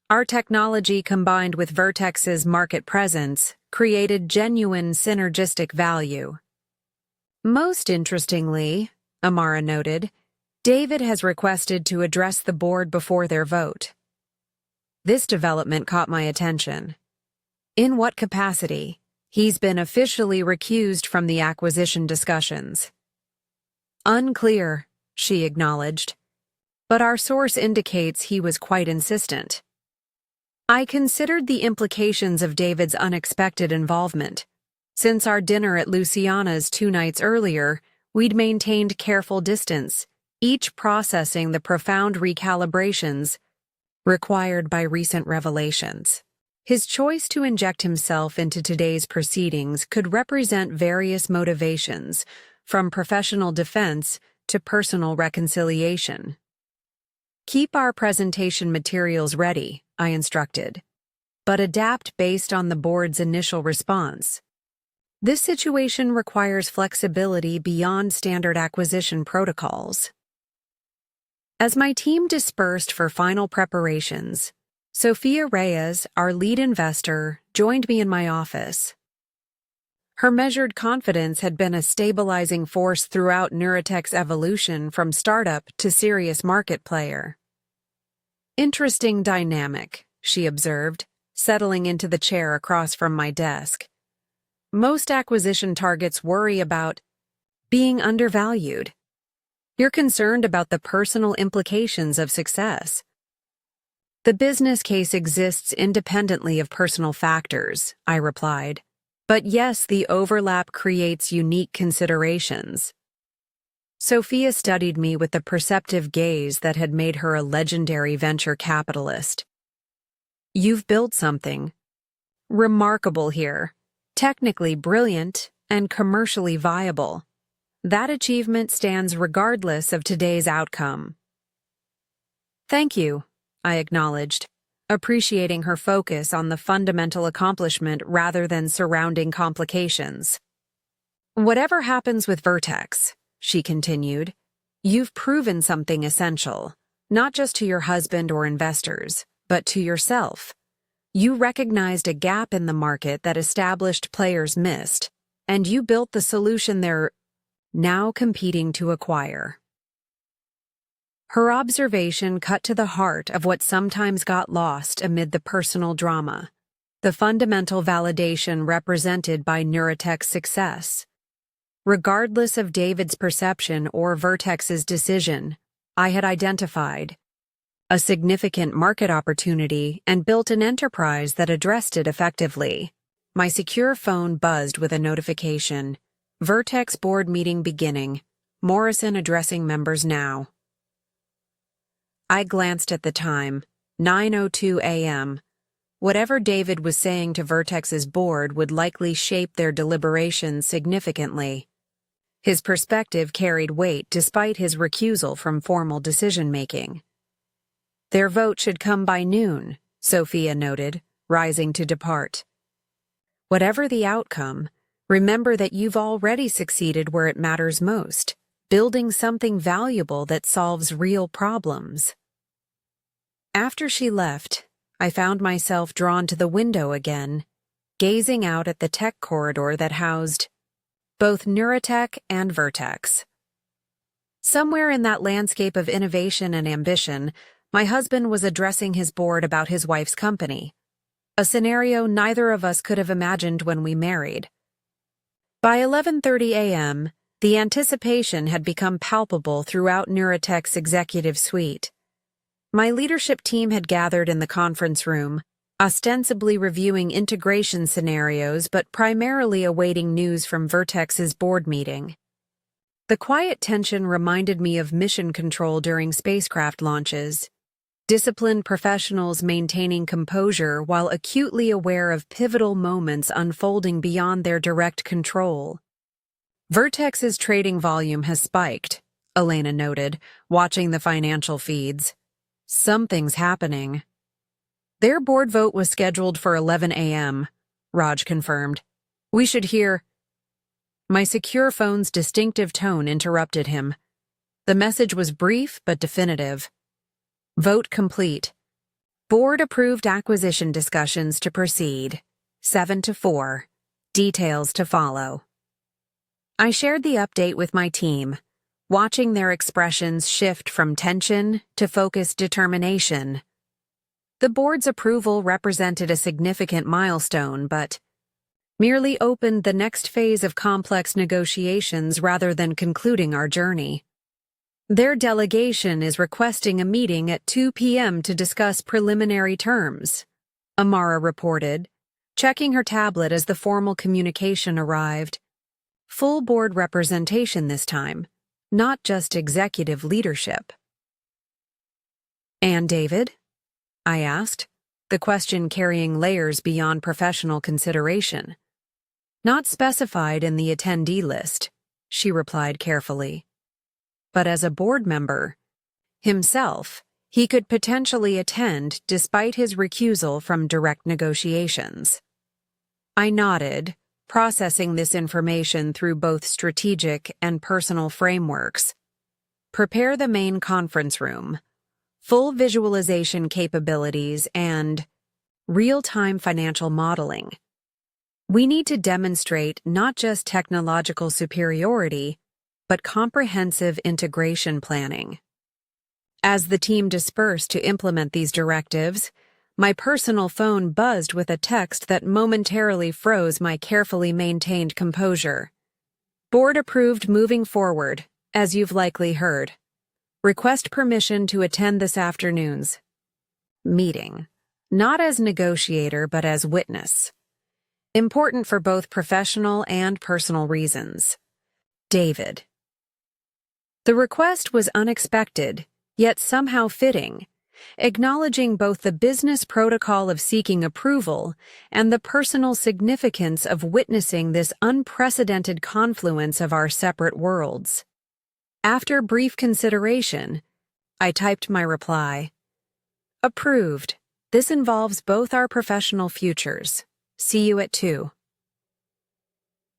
Our technology combined with Vertex's market presence created genuine synergistic value. Most interestingly, Amara noted, David has requested to address the board before their vote. This development caught my attention. In what capacity? He's been officially recused from the acquisition discussions. Unclear, she acknowledged, but our source indicates he was quite insistent. I considered the implications of David's unexpected involvement. Since our dinner at Luciana's 2 nights earlier, we'd maintained careful distance, each processing the profound recalibrations required by recent revelations. His choice to inject himself into today's proceedings could represent various motivations, from professional defense to personal reconciliation. Keep our presentation materials ready, I instructed, but adapt based on the board's initial response. This situation requires flexibility beyond standard acquisition protocols. As my team dispersed for final preparations, Sophia Reyes, our lead investor, joined me in my office. Her measured confidence had been a stabilizing force throughout Neurotech's evolution from startup to serious market player. Interesting dynamic, she observed, settling into the chair across from my desk. Most acquisition targets worry about being undervalued. You're concerned about the personal implications of success. The business case exists independently of personal factors, I replied. But yes, the overlap creates unique considerations. Sophia studied me with the perceptive gaze that had made her a legendary venture capitalist. You've built something remarkable here, technically brilliant and commercially viable. That achievement stands regardless of today's outcome. Thank you, I acknowledged, appreciating her focus on the fundamental accomplishment rather than surrounding complications. Whatever happens with Vertex, she continued, you've proven something essential, not just to your husband or investors, but to yourself. You recognized a gap in the market that established players missed, and you built the solution they're now competing to acquire. Her observation cut to the heart of what sometimes got lost amid the personal drama, the fundamental validation represented by Neurotech's success. Regardless of David's perception or Vertex's decision, I had identified a significant market opportunity and built an enterprise that addressed it effectively. My secure phone buzzed with a notification. Vertex board meeting beginning. Morrison addressing members now. I glanced at the time, 9:02 a.m. Whatever David was saying to Vertex's board would likely shape their deliberations significantly. His perspective carried weight despite his recusal from formal decision-making. Their vote should come by noon, Sophia noted, rising to depart. Whatever the outcome, remember that you've already succeeded where it matters most, building something valuable that solves real problems. After she left, I found myself drawn to the window again, gazing out at the tech corridor that housed both Neurotech and Vertex. Somewhere in that landscape of innovation and ambition, my husband was addressing his board about his wife's company, a scenario neither of us could have imagined when we married. By 11:30 a.m., the anticipation had become palpable throughout Neurotech's executive suite. My leadership team had gathered in the conference room, ostensibly reviewing integration scenarios but primarily awaiting news from Vertex's board meeting. The quiet tension reminded me of mission control during spacecraft launches. Disciplined professionals maintaining composure while acutely aware of pivotal moments unfolding beyond their direct control. Vertex's trading volume has spiked, Elena noted, watching the financial feeds. Something's happening. Their board vote was scheduled for 11 a.m., Raj confirmed. We should hear. My secure phone's distinctive tone interrupted him. The message was brief but definitive. Vote complete. Board-approved acquisition discussions to proceed. 7-4. Details to follow. I shared the update with my team, watching their expressions shift from tension to focused determination. The board's approval represented a significant milestone, but merely opened the next phase of complex negotiations rather than concluding our journey. Their delegation is requesting a meeting at 2 p.m. to discuss preliminary terms, Amara reported, checking her tablet as the formal communication arrived. Full board representation this time, not just executive leadership. And David? I asked, the question carrying layers beyond professional consideration. Not specified in the attendee list, she replied carefully. But as a board member, himself, he could potentially attend despite his recusal from direct negotiations. I nodded, processing this information through both strategic and personal frameworks. Prepare the main conference room, full visualization capabilities, and real-time financial modeling. We need to demonstrate not just technological superiority, but comprehensive integration planning. As the team dispersed to implement these directives, my personal phone buzzed with a text that momentarily froze my carefully maintained composure. Board approved moving forward, as you've likely heard. Request permission to attend this afternoon's meeting, not as negotiator but as witness. Important for both professional and personal reasons. David. The request was unexpected, yet somehow fitting, acknowledging both the business protocol of seeking approval and the personal significance of witnessing this unprecedented confluence of our separate worlds. After brief consideration, I typed my reply. Approved. This involves both our professional futures. See you at 2.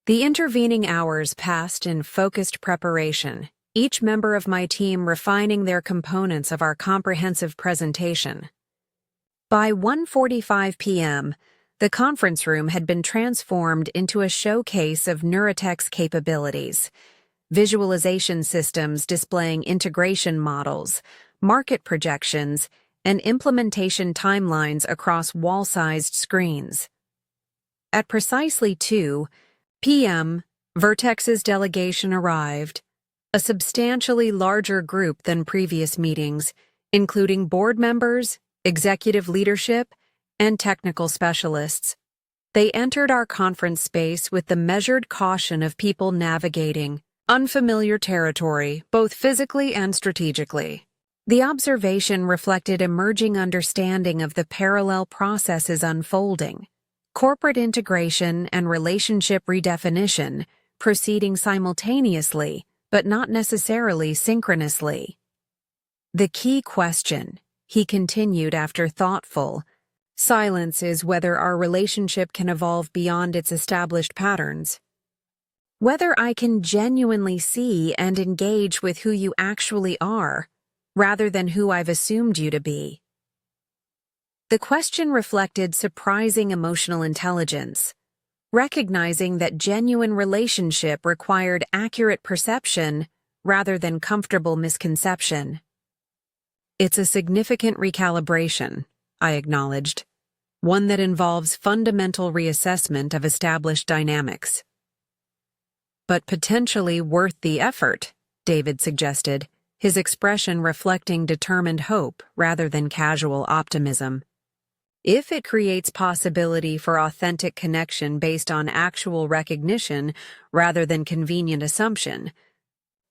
The intervening hours passed in focused preparation, each member of my team refining their components of our comprehensive presentation. By 1:45 p.m., the conference room had been transformed into a showcase of Neurotek's capabilities, visualization systems displaying integration models, market projections, and implementation timelines across wall-sized screens. At precisely 2 p.m., Vertex's delegation arrived, a substantially larger group than previous meetings, including board members, executive leadership, and technical specialists. They entered our conference space with the measured caution of people navigating unfamiliar territory, both physically and strategically. The observation reflected emerging understanding of the parallel processes unfolding, corporate integration and relationship redefinition proceeding simultaneously, but not necessarily synchronously. The key question, he continued after thoughtful silence, is whether our relationship can evolve beyond its established patterns. Whether I can genuinely see and engage with who you actually are, rather than who I've assumed you to be. The question reflected surprising emotional intelligence, recognizing that genuine relationship required accurate perception rather than comfortable misconception. It's a significant recalibration, I acknowledged, one that involves fundamental reassessment of established dynamics. But potentially worth the effort, David suggested, his expression reflecting determined hope rather than casual optimism. If it creates possibility for authentic connection based on actual recognition rather than convenient assumption.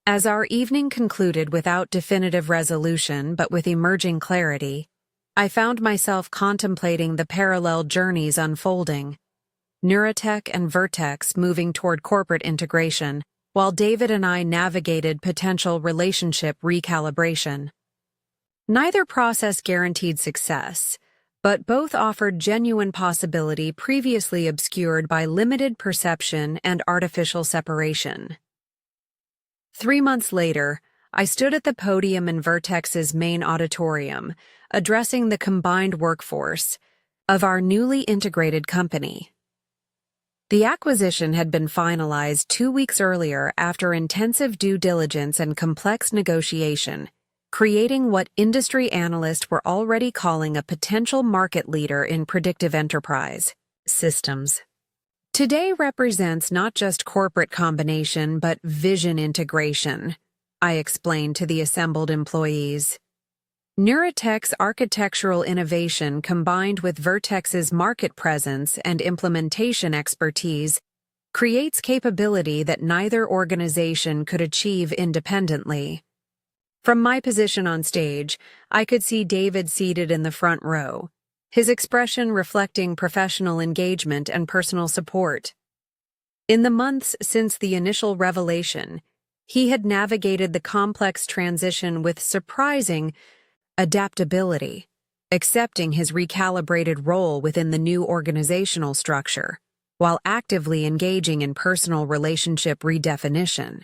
As our evening concluded without definitive resolution but with emerging clarity, I found myself contemplating the parallel journeys unfolding. Neurotek and Vertex moving toward corporate integration, while David and I navigated potential relationship recalibration. Neither process guaranteed success, but both offered genuine possibility previously obscured by limited perception and artificial separation. 3 months later, I stood at the podium in Vertex's main auditorium, addressing the combined workforce of our newly integrated company. The acquisition had been finalized 2 weeks earlier after intensive due diligence and complex negotiation, creating what industry analysts were already calling a potential market leader in predictive enterprise systems. Today represents not just corporate combination but vision integration, I explained to the assembled employees. Neurotek's architectural innovation combined with Vertex's market presence and implementation expertise creates capability that neither organization could achieve independently. From my position on stage, I could see David seated in the front row, his expression reflecting professional engagement and personal support. In the months since the initial revelation, he had navigated the complex transition with surprising adaptability, accepting his recalibrated role within the new organizational structure, while actively engaging in personal relationship redefinition.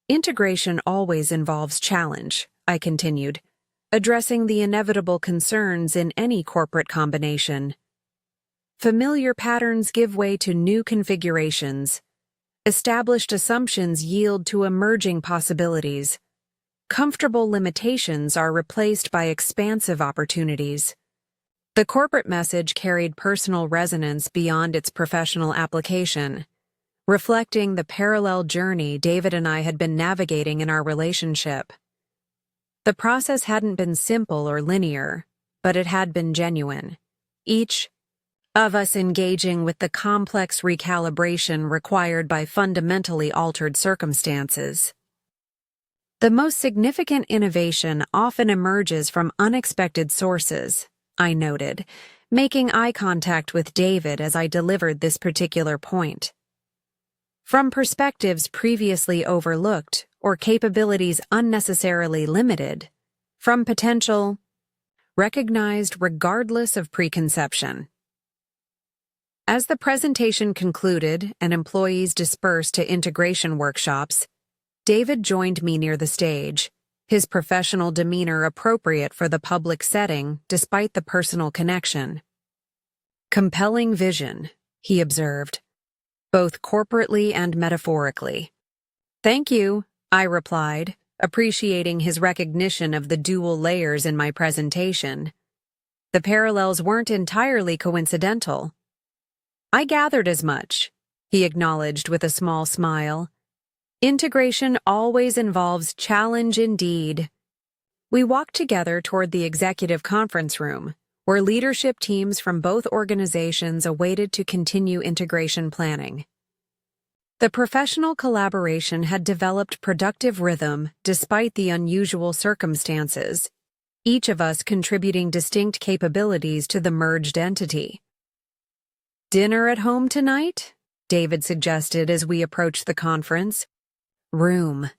Integration always involves challenge, I continued, addressing the inevitable concerns in any corporate combination. Familiar patterns give way to new configurations. Established assumptions yield to emerging possibilities. Comfortable limitations are replaced by expansive opportunities. The corporate message carried personal resonance beyond its professional application, reflecting the parallel journey David and I had been navigating in our relationship. The process hadn't been simple or linear, but it had been genuine, each of us engaging with the complex recalibration required by fundamentally altered circumstances. The most significant innovation often emerges from unexpected sources, I noted, making eye contact with David as I delivered this particular point. From perspectives previously overlooked or capabilities unnecessarily limited, from potential recognized regardless of preconception. As the presentation concluded and employees dispersed to integration workshops, David joined me near the stage, his professional demeanor appropriate for the public setting despite the personal connection. "Compelling vision," he observed, both corporately and metaphorically. "Thank you," I replied, appreciating his recognition of the dual layers in my presentation. The parallels weren't entirely coincidental. "I gathered as much," he acknowledged with a small smile. "Integration always involves challenge indeed." We walked together toward the executive conference room, where leadership teams from both organizations awaited to continue integration planning. The professional collaboration had developed productive rhythm despite the unusual circumstances, each of us contributing distinct capabilities to the merged entity. "Dinner at home tonight?" David suggested as we approached the conference room.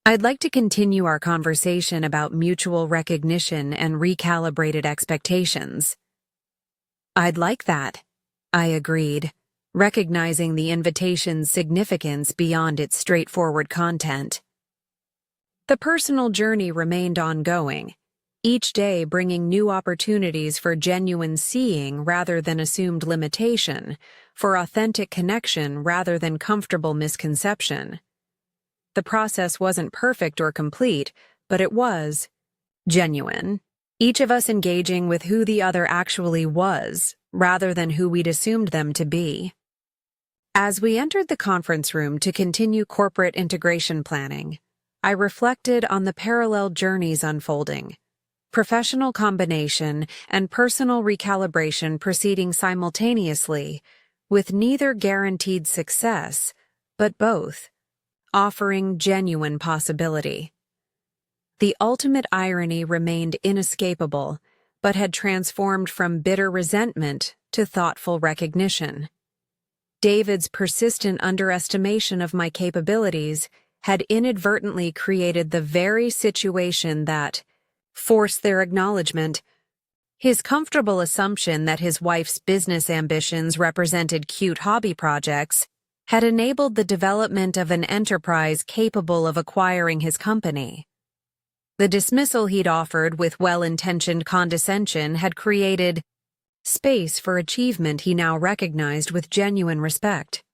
"I'd like to continue our conversation about mutual recognition and recalibrated expectations." "I'd like that," I agreed, recognizing the invitation's significance beyond its straightforward content. The personal journey remained ongoing, each day bringing new opportunities for genuine seeing rather than assumed limitation, for authentic connection rather than comfortable misconception. The process wasn't perfect or complete, but it was genuine, each of us engaging with who the other actually was, rather than who we'd assumed them to be. As we entered the conference room to continue corporate integration planning, I reflected on the parallel journeys unfolding, professional combination and personal recalibration proceeding simultaneously, with neither guaranteed success, but both offering genuine possibility. The ultimate irony remained inescapable, but had transformed from bitter resentment to thoughtful recognition. David's persistent underestimation of my capabilities had inadvertently created the very situation that forced their acknowledgement. His comfortable assumption that his wife's business ambitions represented cute hobby projects had enabled the development of an enterprise capable of acquiring his company. The dismissal he'd offered with well-intentioned condescension had created space for achievement he now recognized with genuine respect.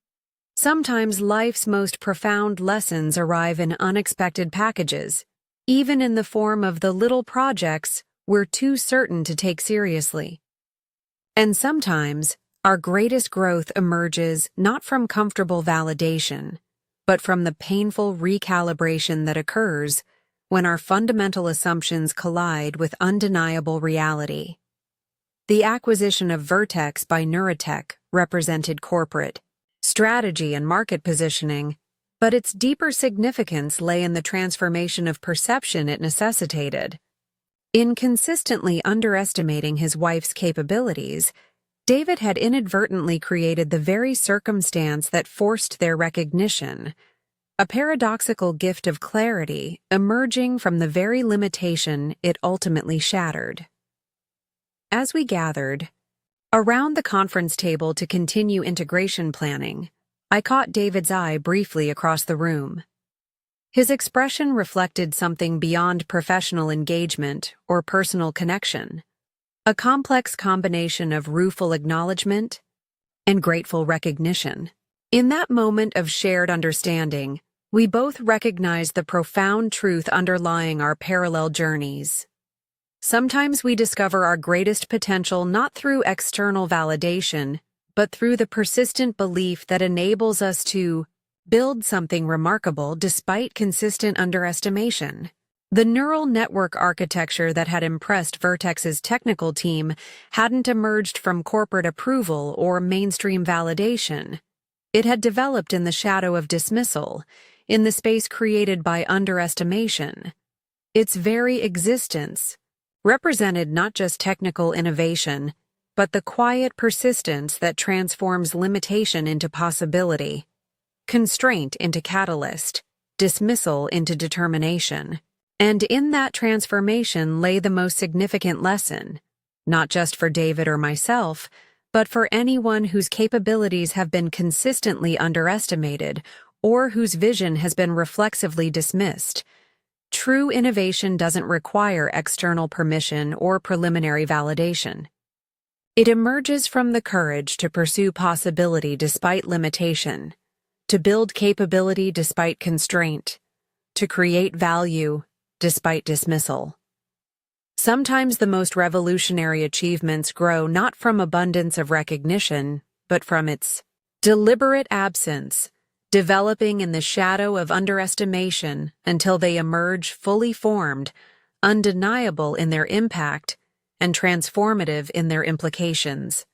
Sometimes life's most profound lessons arrive in unexpected packages, even in the form of the little projects we're too certain to take seriously. And sometimes, our greatest growth emerges not from comfortable validation, but from the painful recalibration that occurs when our fundamental assumptions collide with undeniable reality. The acquisition of Vertex by Neurotech represented corporate strategy and market positioning, but its deeper significance lay in the transformation of perception it necessitated. In consistently underestimating his wife's capabilities, David had inadvertently created the very circumstance that forced their recognition, a paradoxical gift of clarity emerging from the very limitation it ultimately shattered. As we gathered around the conference table to continue integration planning, I caught David's eye briefly across the room. His expression reflected something beyond professional engagement or personal connection, a complex combination of rueful acknowledgement and grateful recognition. In that moment of shared understanding, we both recognized the profound truth underlying our parallel journeys. Sometimes we discover our greatest potential not through external validation, but through the persistent belief that enables us to build something remarkable despite consistent underestimation. The neural network architecture that had impressed Vertex's technical team hadn't emerged from corporate approval or mainstream validation. It had developed in the shadow of dismissal, in the space created by underestimation. Its very existence represented not just technical innovation, but the quiet persistence that transforms limitation into possibility, constraint into catalyst, dismissal into determination. And in that transformation lay the most significant lesson, not just for David or myself, but for anyone whose capabilities have been consistently underestimated or whose vision has been reflexively dismissed. True innovation doesn't require external permission or preliminary validation. It emerges from the courage to pursue possibility despite limitation, to build capability despite constraint, to create value despite dismissal. Sometimes the most revolutionary achievements grow not from abundance of recognition, but from its deliberate absence, developing in the shadow of underestimation until they emerge fully formed, undeniable in their impact, and transformative in their implications.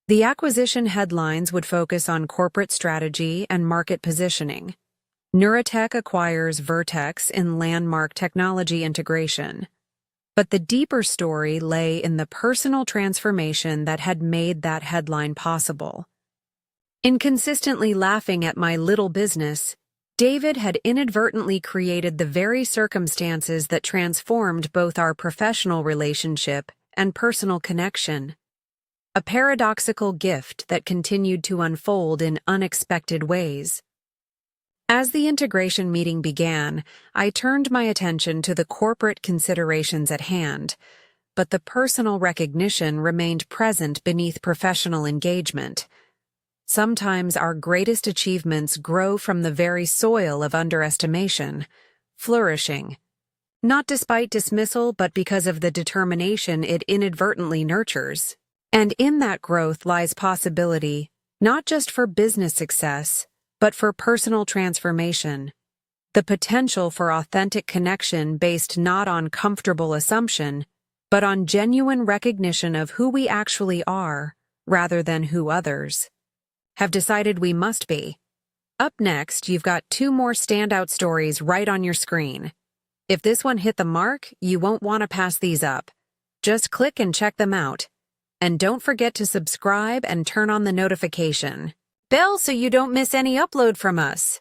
The acquisition headlines would focus on corporate strategy and market positioning. Neurotech acquires Vertex in landmark technology integration. But the deeper story lay in the personal transformation that had made that headline possible. In consistently laughing at my little business, David had inadvertently created the very circumstances that transformed both our professional relationship and personal connection. A paradoxical gift that continued to unfold in unexpected ways. As the integration meeting began, I turned my attention to the corporate considerations at hand, but the personal recognition remained present beneath professional engagement. Sometimes our greatest achievements grow from the very soil of underestimation, flourishing, not despite dismissal but because of the determination it inadvertently nurtures. And in that growth lies possibility, not just for business success, but for personal transformation. The potential for authentic connection based not on comfortable assumption, but on genuine recognition of who we actually are, rather than who others have decided we must be. Up next, you've got 2 more standout stories right on your screen. If this one hit the mark, you won't want to pass these up. Just click and check them out. And don't forget to subscribe and turn on the notification bell so you don't miss any upload from us.